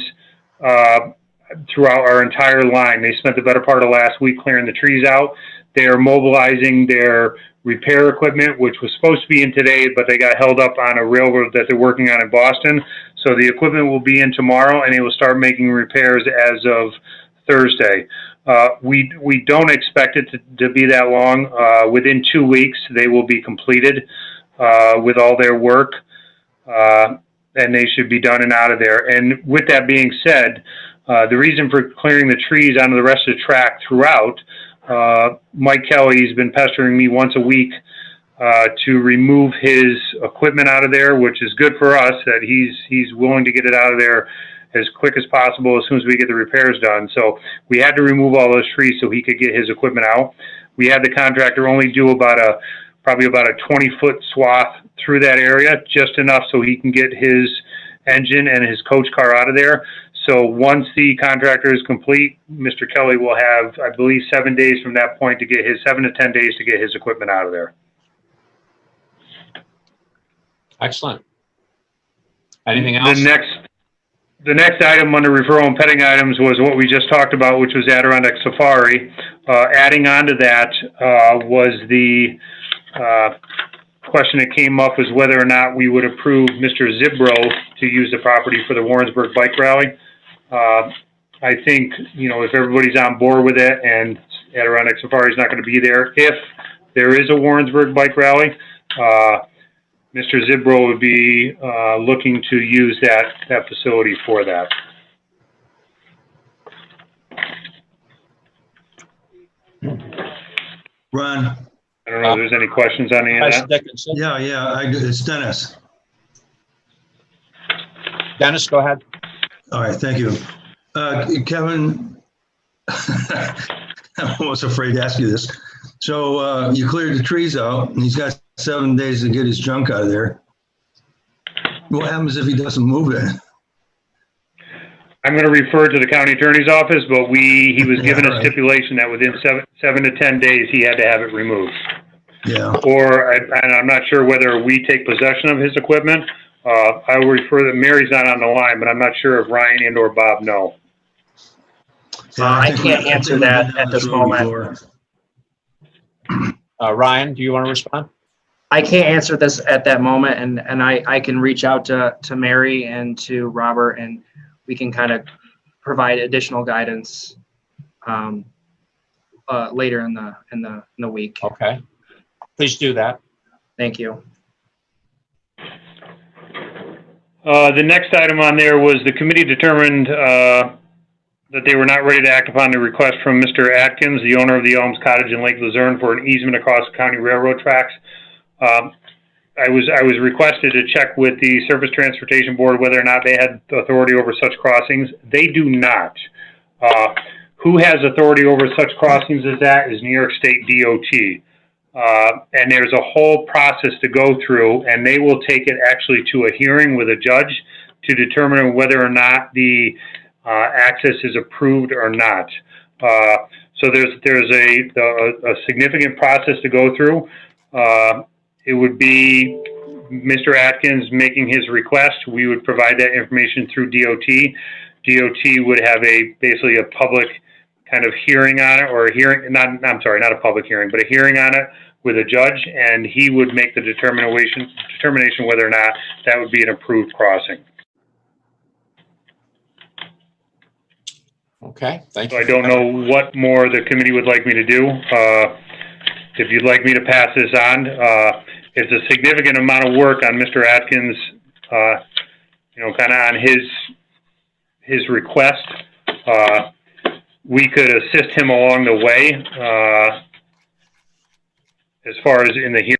throughout our entire line. They spent the better part of last week clearing the trees out. They are mobilizing their repair equipment, which was supposed to be in today, but they got held up on a railroad that they're working on in Boston. So the equipment will be in tomorrow, and they will start making repairs as of Thursday. We don't expect it to be that long. Within 2 weeks, they will be completed with all their work, and they should be done and out of there. And with that being said, the reason for clearing the trees onto the rest of the track throughout, Mike Kelly's been pestering me once a week to remove his equipment out of there, which is good for us that he's willing to get it out of there as quick as possible as soon as we get the repairs done. So we had to remove all those trees so he could get his equipment out. We had the contractor only do probably about a 20-foot swath through that area, just enough so he can get his engine and his coach car out of there. So once the contractor is complete, Mr. Kelly will have, I believe, 7 days from that point to get 7 to 10 days to get his equipment out of there. Excellent. Anything else? The next item under referral and pending items was what we just talked about, which was Adirondack Safari. Adding on to that was the question that came up is whether or not we would approve Mr. Zibro to use the property for the Warrensburg Bike Rally. I think, if everybody's on board with it and Adirondack Safari is not going to be there, if there is a Warrensburg Bike Rally, Mr. Zibro would be looking to use that facility for that. Ron? I don't know if there's any questions on any of that. Dickinson. Yeah, it's Dennis. Dennis, go ahead. All right, thank you. Kevin, I'm almost afraid to ask you this. So you cleared the trees out, and he's got 7 days to get his junk out of there. What happens if he doesn't move it? I'm going to refer to the county attorney's office, but he was given a right. stipulation that within 7 to 10 days, he had to have it removed. Yeah. And I'm not sure whether we take possession of his equipment. I will refer that Mary's not on the line, but I'm not sure if Ryan and or Bob know. I can't answer that at this moment. Ryan, do you want to respond? I can't answer this at that moment, and I can reach out to Mary and to Robert, and we can kind of provide additional guidance later in the week. Okay. Please do that. Thank you. The next item on there was the committee determined that they were not ready to act upon the request from Mr. Atkins, the owner of the Elms Cottage in Lake Luzerne, for an easement across the county railroad tracks. I was requested to check with the Surface Transportation Board whether or not they had authority over such crossings. They do not. Who has authority over such crossings as that is New York State DOT. And there's a whole process to go through, and they will take it actually to a hearing with a judge to determine whether or not the access is approved or not. So there's a significant process to go through. It would be Mr. Atkins making his request. We would provide that information through DOT. DOT would have basically a public kind of hearing on it, or a hearing, not a public hearing, but a hearing on it with a judge, and he would make the determination whether or not that would be an approved crossing. Okay, thank So you. I don't know what more the committee would like me to do. If you'd like me to pass this on, it's a significant amount of work on Mr. Atkins, kind of on his request. We could assist him along the way as far as in the hearing,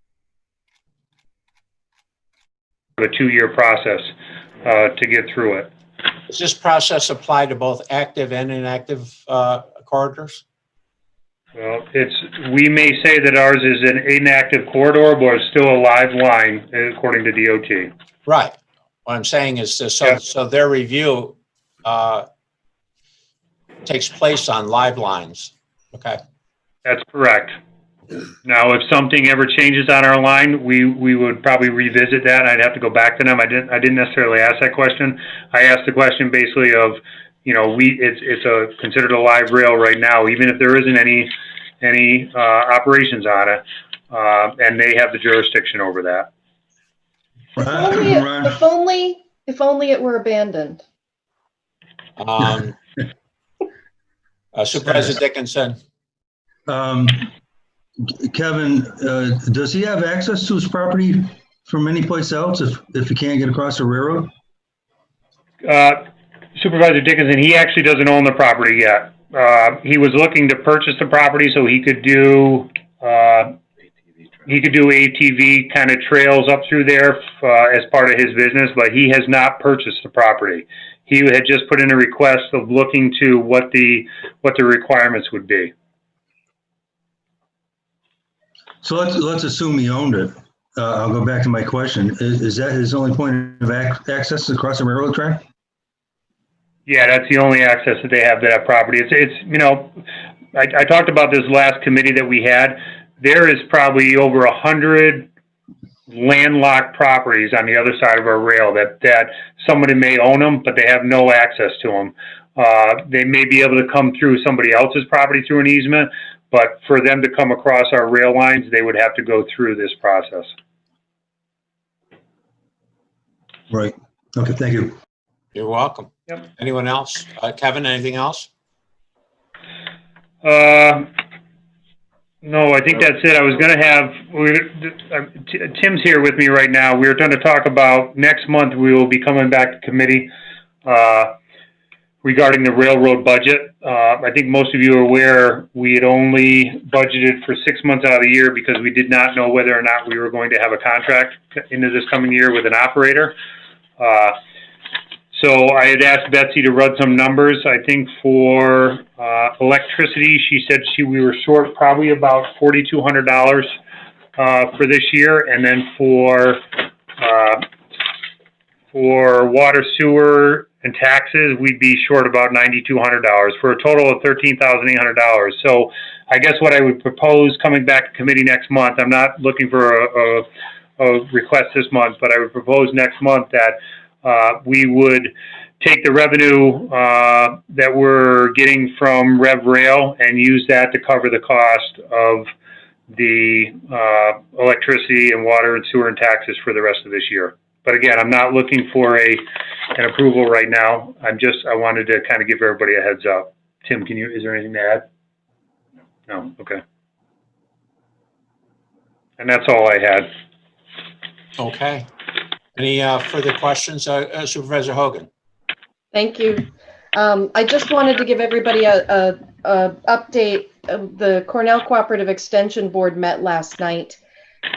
a 2-year process to get through it. Does this process apply to both active and inactive corridors? Well, we may say that ours is an inactive corridor, but it's still a live line according to DOT. Right. What I'm saying is, so their review takes place on live lines. Okay. That's correct. Now, if something ever changes on our line, we would probably revisit that. I'd have to go back to them. I didn't necessarily ask that question. I asked the question basically of, it's considered a live rail right now, even if there isn't any operations on it, and they have the jurisdiction over that. If only it were abandoned. Supervisor Dickinson. Kevin, does he have access to his property from any place else if he can't get across the railroad? Supervisor Dickinson, he actually doesn't own the property yet. He was looking to purchase the property so he could do ATV kind of trails up through there as part of his business, but he has not purchased the property. He had just put in a request of looking to what the requirements would be. So let's assume he owned it. I'll go back to my question. Is that his only point of access across the railroad track? Yeah, that's the only access that they have to that property. I talked about this last committee that we had. There is probably over 100 landlocked properties on the other side of our rail that somebody may own them, but they have no access to them. They may be able to come through somebody else's property through an easement, but for them to come across our rail lines, they would have to go through this process. Right. Okay, thank you. You're welcome. Yep. Anyone else? Kevin, anything else? No, I think that's it. I was going to have, Tim's here with me right now. We were going to talk about next month, we will be coming back to committee regarding the railroad budget. I think most of you are aware we had only budgeted for 6 months out of the year because we did not know whether or not we were going to have a contract into this coming year with an operator. So I had asked Betsy to run some numbers. I think for electricity, she said we were short probably about $4,200 for this year, and then for water, sewer, and taxes, we'd be short about $9,200 for a total of $13,800. So I guess what I would propose coming back to committee next month, I'm not looking for a request this month, but I would propose next month that we would take the revenue that we're getting from RevRail and use that to cover the cost of the electricity and water and sewer and taxes for the rest of this year. But again, I'm not looking for an approval right now. I wanted to kind of give everybody a heads up. Tim, is there anything to add? No, okay. And that's all I had. Okay. Any further questions, Supervisor Hogan? Thank you. I just wanted to give everybody a update. The Cornell Cooperative Extension Board met last night,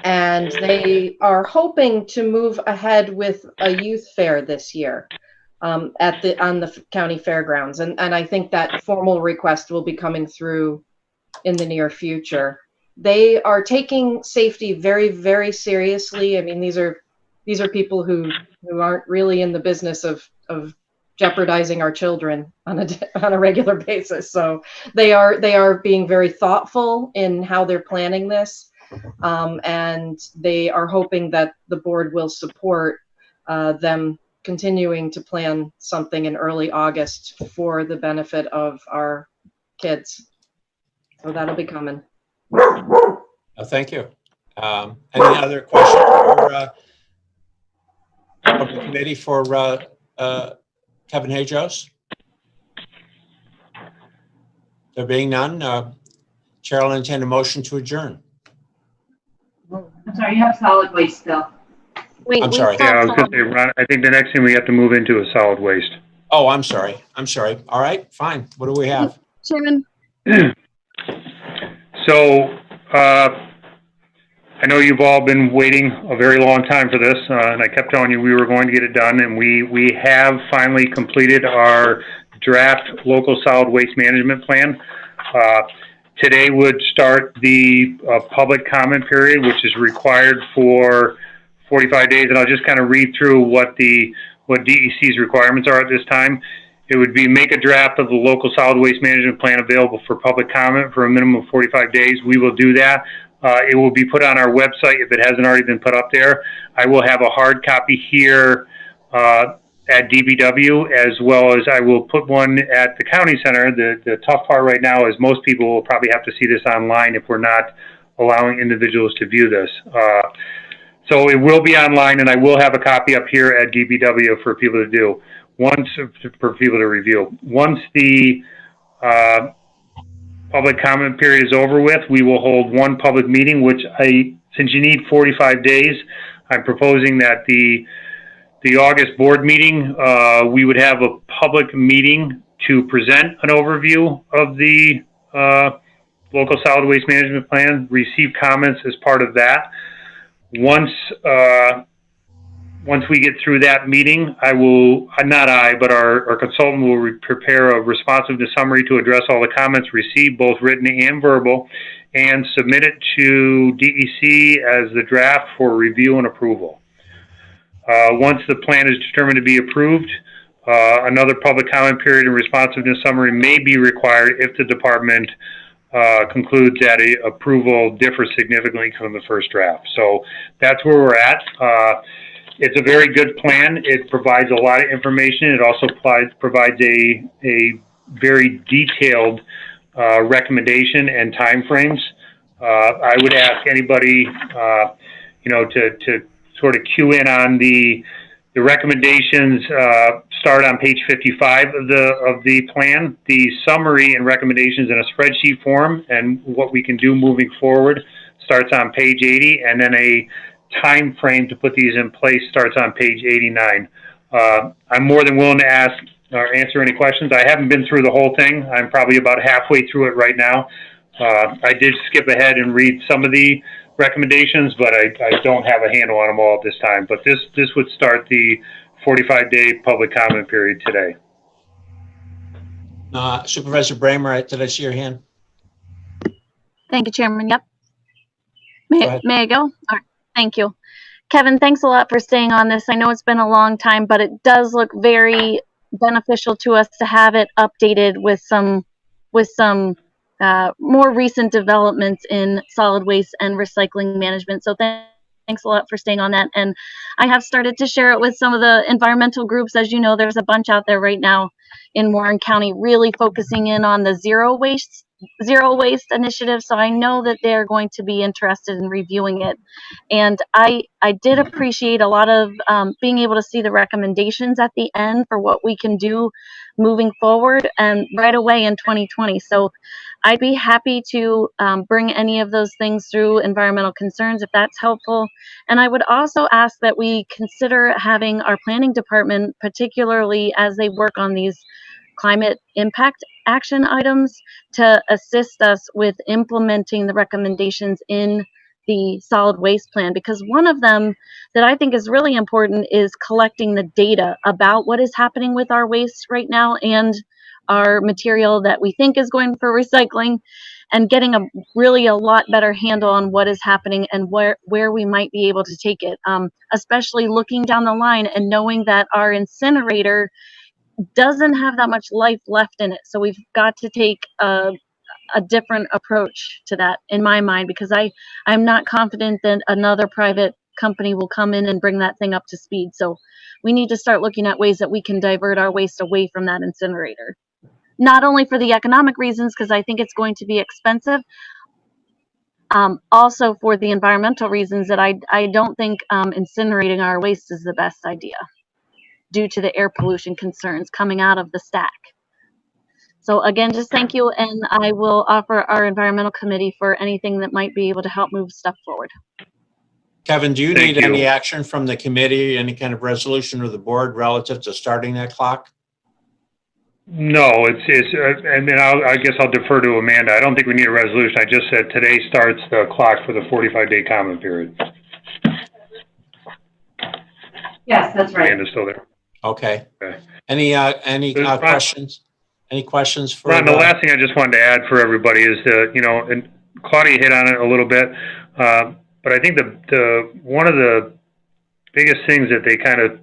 and they are hoping to move ahead with a youth fair this year on the county fairgrounds, and I think that formal request will be coming through in the near future. They are taking safety very, very seriously. I mean, these are people who aren't really in the business of jeopardizing our children on a regular basis. So they are being very thoughtful in how they're planning this, and they are hoping that the board will support them continuing to plan something in early August for the benefit of our kids. So that'll be coming. Thank you. Any other questions for Public Committee for Kevin Hajos? There being none, Chair will entertain a motion to adjourn. I'm sorry, you have solid waste still. Wait, I'm sorry. Yeah, I was going to say, Ron, I think the next thing we have to move into is solid waste. Oh, I'm sorry. All right, fine. What do we have? Chairman. So, I know you've all been waiting a very long time for this, and I kept telling you we were going to get it done, and we have finally completed our draft local solid waste management plan. Today would start the public comment period, which is required for 45 days, and I'll just kind of read through what DEC's requirements are at this time. It would be make a draft of the local solid waste management plan available for public comment for a minimum of 45 days. We will do that. It will be put on our website if it hasn't already been put up there. I will have a hard copy here at DPW, as well as I will put one at the county center. The tough part right now is most people will probably have to see this online if we're not allowing individuals to view this. So it will be online, and I will have a copy up here at DPW for people to do. For people to review. Once the public comment period is over with, we will hold one public meeting, since you need 45 days, I'm proposing that the August board meeting, we would have a public meeting to present an overview of the local solid waste management plan, receive comments as part of that. Once we get through that meeting, but our consultant will prepare a responsiveness summary to address all the comments received, both written and verbal, and submit it to DEC as the draft for review and approval. Once the plan is determined to be approved, another public comment period and responsiveness summary may be required if the department concludes that approval differs significantly from the first draft. So that's where we're at. It's a very good plan. It provides a lot of information. It also provides a very detailed recommendation and timeframes. I would ask anybody, to sort of cue in on the The recommendations start on page 55 of the plan. The summary and recommendations in a spreadsheet form and what we can do moving forward starts on page 80, and then a time frame to put these in place starts on page 89. I'm more than willing to ask or answer any questions. I haven't been through the whole thing. I'm probably about halfway through it right now. I did skip ahead and read some of the recommendations, but I don't have a handle on them all at this time. But this would start the 45-day public comment period today. Supervisor Bramer, did I see your hand? Thank you, Chairman. Yep. Go May I go? All right. Thank you. Kevin, thanks a lot for staying on this. I know it's been a long time, but it does look very beneficial to us to have it updated with some more recent developments in solid waste and recycling management. So thanks a lot for staying on that. And I have started to share it with some of the environmental groups. As you know, there's a bunch out there right now in Warren County really focusing in on the zero waste initiative. So I know that they're going to be interested in reviewing it. And I did appreciate a lot of being able to see the recommendations at the end for what we can do moving forward and right away in 2020. So I'd be happy to bring any of those things through environmental concerns if that's helpful. And I would also ask that we consider having our planning department, particularly as they work on these climate impact action items, to assist us with implementing the recommendations in the solid waste plan, because one of them that I think is really important is collecting the data about what is happening with our waste right now and our material that we think is going for recycling, and getting a lot better handle on what is happening and where we might be able to take it, especially looking down the line and knowing that our incinerator doesn't have that much life left in it. So we've got to take a different approach to that, in my mind, because I'm not confident that another private company will come in and bring that thing up to speed. So we need to start looking at ways that we can divert our waste away from that incinerator. Not only for the economic reasons, because I think it's going to be expensive, also for the environmental reasons that I don't think incinerating our waste is the best idea due to the air pollution concerns coming out of the stack. So again, just thank you, and I will offer our environmental committee for anything that might be able to help move stuff forward. Kevin, do you Thank need you. any action from the committee, any kind of resolution of the board relative to starting that clock? No, I mean, I guess I'll defer to Amanda. I don't think we need a resolution. I just said today starts the clock for the 45-day comment period. Yes, that's right. Amanda's still there. Okay. Okay. Any questions? Any questions for? Ron, the last thing I just wanted to add for everybody is and Claudia hit on it a little bit, but I think one of the biggest things that they kind of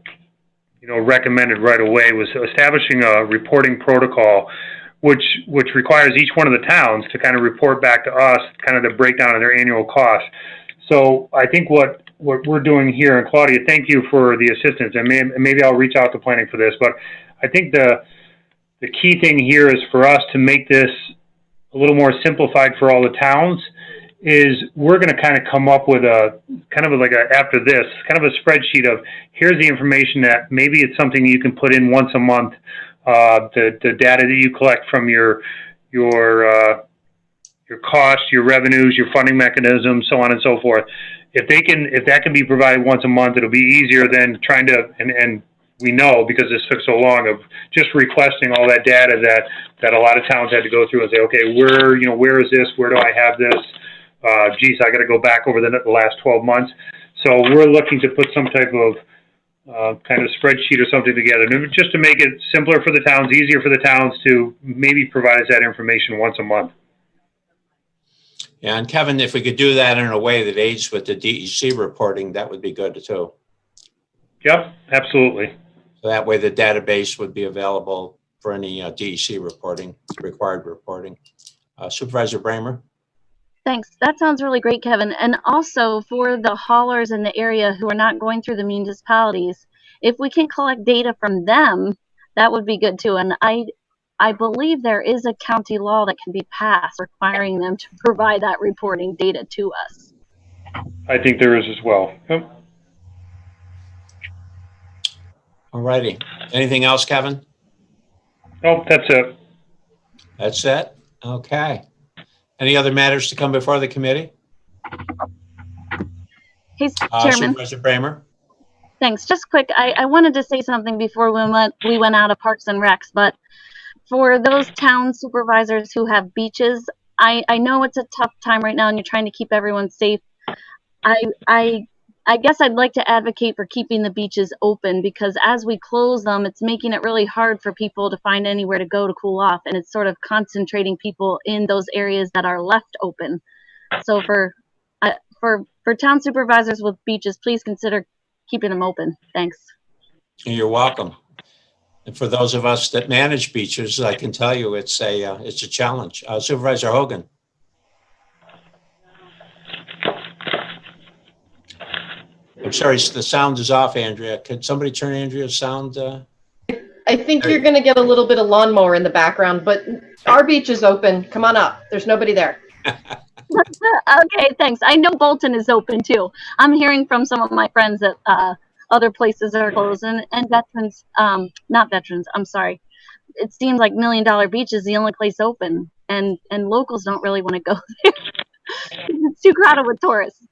recommended right away was establishing a reporting protocol, which requires each one of the towns to kind of report back to us kind of the breakdown of their annual costs. So I think what we're doing here, and Claudia, thank you for the assistance, and maybe I'll reach out to planning for this, but I think the key thing here is for us to make this a little more simplified for all the towns, is we're going to kind of come up with after this, kind of a spreadsheet of here's the information that maybe it's something you can put in once a month, the data that you collect from your costs, your revenues, your funding mechanisms, so on and so forth. If that can be provided once a month, it'll be easier than trying to, and we know because this took so long, of just requesting all that data that a lot of towns had to go through and say, okay, where is this? Where do I have this? Geez, I got to go back over the last 12 months. So we're looking to put some type of kind of spreadsheet or something together, just to make it simpler for the towns, easier for the towns to maybe provide us that information once a month. Yeah, and Kevin, if we could do that in a way that aids with the DEC reporting, that would be good too. Yep, absolutely. So that way the database would be available for any DEC reporting, required reporting. Supervisor Bramer? Thanks. That sounds really great, Kevin. And also for the haulers in the area who are not going through the municipalities, if we can collect data from them, that would be good too. And I believe there is a county law that can be passed requiring them to provide that reporting data to us. I think there is as well. Yep. All righty. Anything else, Kevin? Nope, that's it. That's it? Okay. Any other matters to come before the committee? Hey, Chairman. Supervisor Bramer? Thanks. Just quick, I wanted to say something before we went out of Parks and Recs, but for those town supervisors who have beaches, I know it's a tough time right now and you're trying to keep everyone safe. I guess I'd like to advocate for keeping the beaches open, because as we close them, it's making it really hard for people to find anywhere to go to cool off, and it's sort of concentrating people in those areas that are left open. So for town supervisors with beaches, please consider keeping them open. Thanks. You're welcome. And for those of us that manage beaches, I can tell you it's a challenge. Supervisor Hogan. I'm sorry, the sound is off, Andrea. Could somebody turn Andrea's sound? I think you're going to get a little bit of lawnmower in the background, but our beach is open. Come on up. There's nobody there. Okay, thanks. I know Bolton is open too. I'm hearing from some of my friends that other places are closed, and veterans, not veterans, I'm sorry. It seems like $1 Million Beach is the only place open, and locals don't really want to go there. It's too crowded with tourists.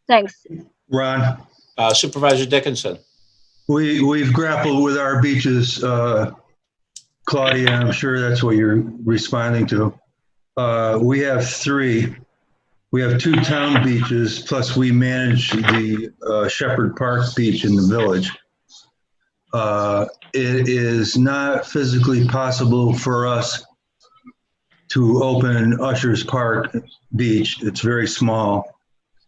Thanks. Ron, Supervisor Dickinson. we've grappled with our beaches, Claudia, I'm sure that's what you're responding to. We have 3. We have 2 town beaches, plus we manage the Shepherd Park Beach in the village. It is not physically possible for us to open Usher's Park Beach. It's very small,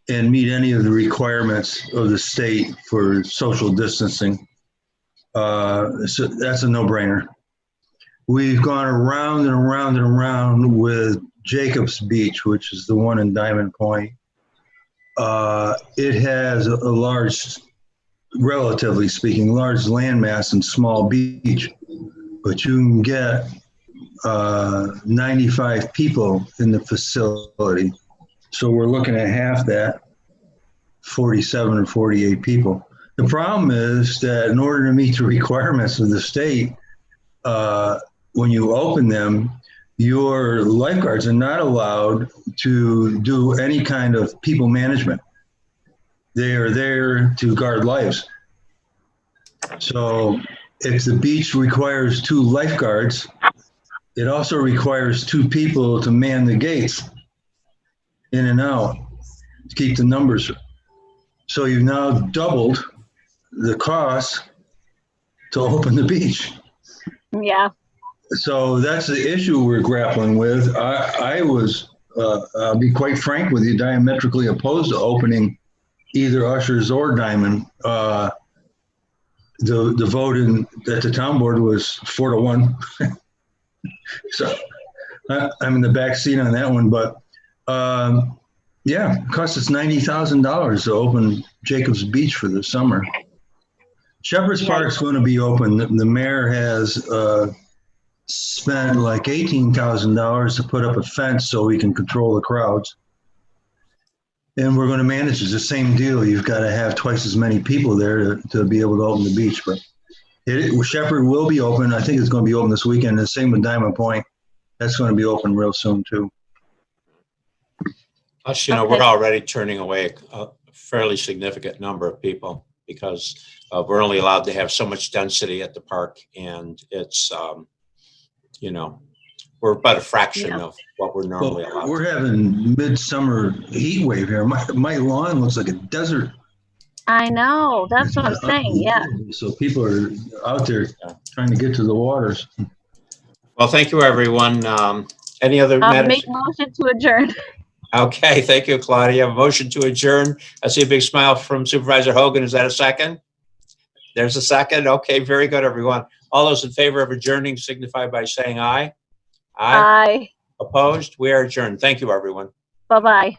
and meet any of the requirements of the state for social distancing. So that's a no-brainer. We've gone around and around and around with Jacobs Beach, which is the one in Diamond Point. It has a large, relatively speaking, large landmass and small beach, but you can get 95 people in the facility. So we're looking at half that, 47 or 48 people. The problem is that in order to meet the requirements of the state, when you open them, your lifeguards are not allowed to do any kind of people management. They are there to guard lives. So if the beach requires 2 lifeguards, it also requires 2 people to man the gates in and out to keep the numbers. So you've now doubled the cost to open the beach. Yeah. So that's the issue we're grappling with. I'll be quite frank with you, diametrically opposed to opening either Usher's or Diamond. The vote at the town board was 4-1. So I'm in the back seat on that one, but yeah, it costs us $90,000 to open Jacobs Beach for the summer. Shepherd's Park's going to be open. The mayor has spent like $18,000 to put up a fence so we can control the crowds. And we're going to manage. It's the same deal. You've got to have twice as many people there to be able to open the beach. But Shepherd will be open. I think it's going to be open this weekend. The same with Diamond Point. That's going to be open real soon too. Us, we're already turning away a fairly significant number of people because we're only allowed to have so much density at the park, and it's, we're about a fraction of what we're normally allowed. We're having midsummer heat wave here. My lawn looks like a desert. I know. That's what I'm saying. Yeah. So people are out there trying to get to the waters. Well, thank you, everyone. Any other matters? Make motion to adjourn. Okay, thank you, Claudia. A motion to adjourn. I see a big smile from Supervisor Hogan. Is that a second? There's a second. Okay, very good, everyone. All those in favor of adjourning signify by saying aye. Aye. Opposed? We are adjourned. Thank you, everyone. Bye-bye.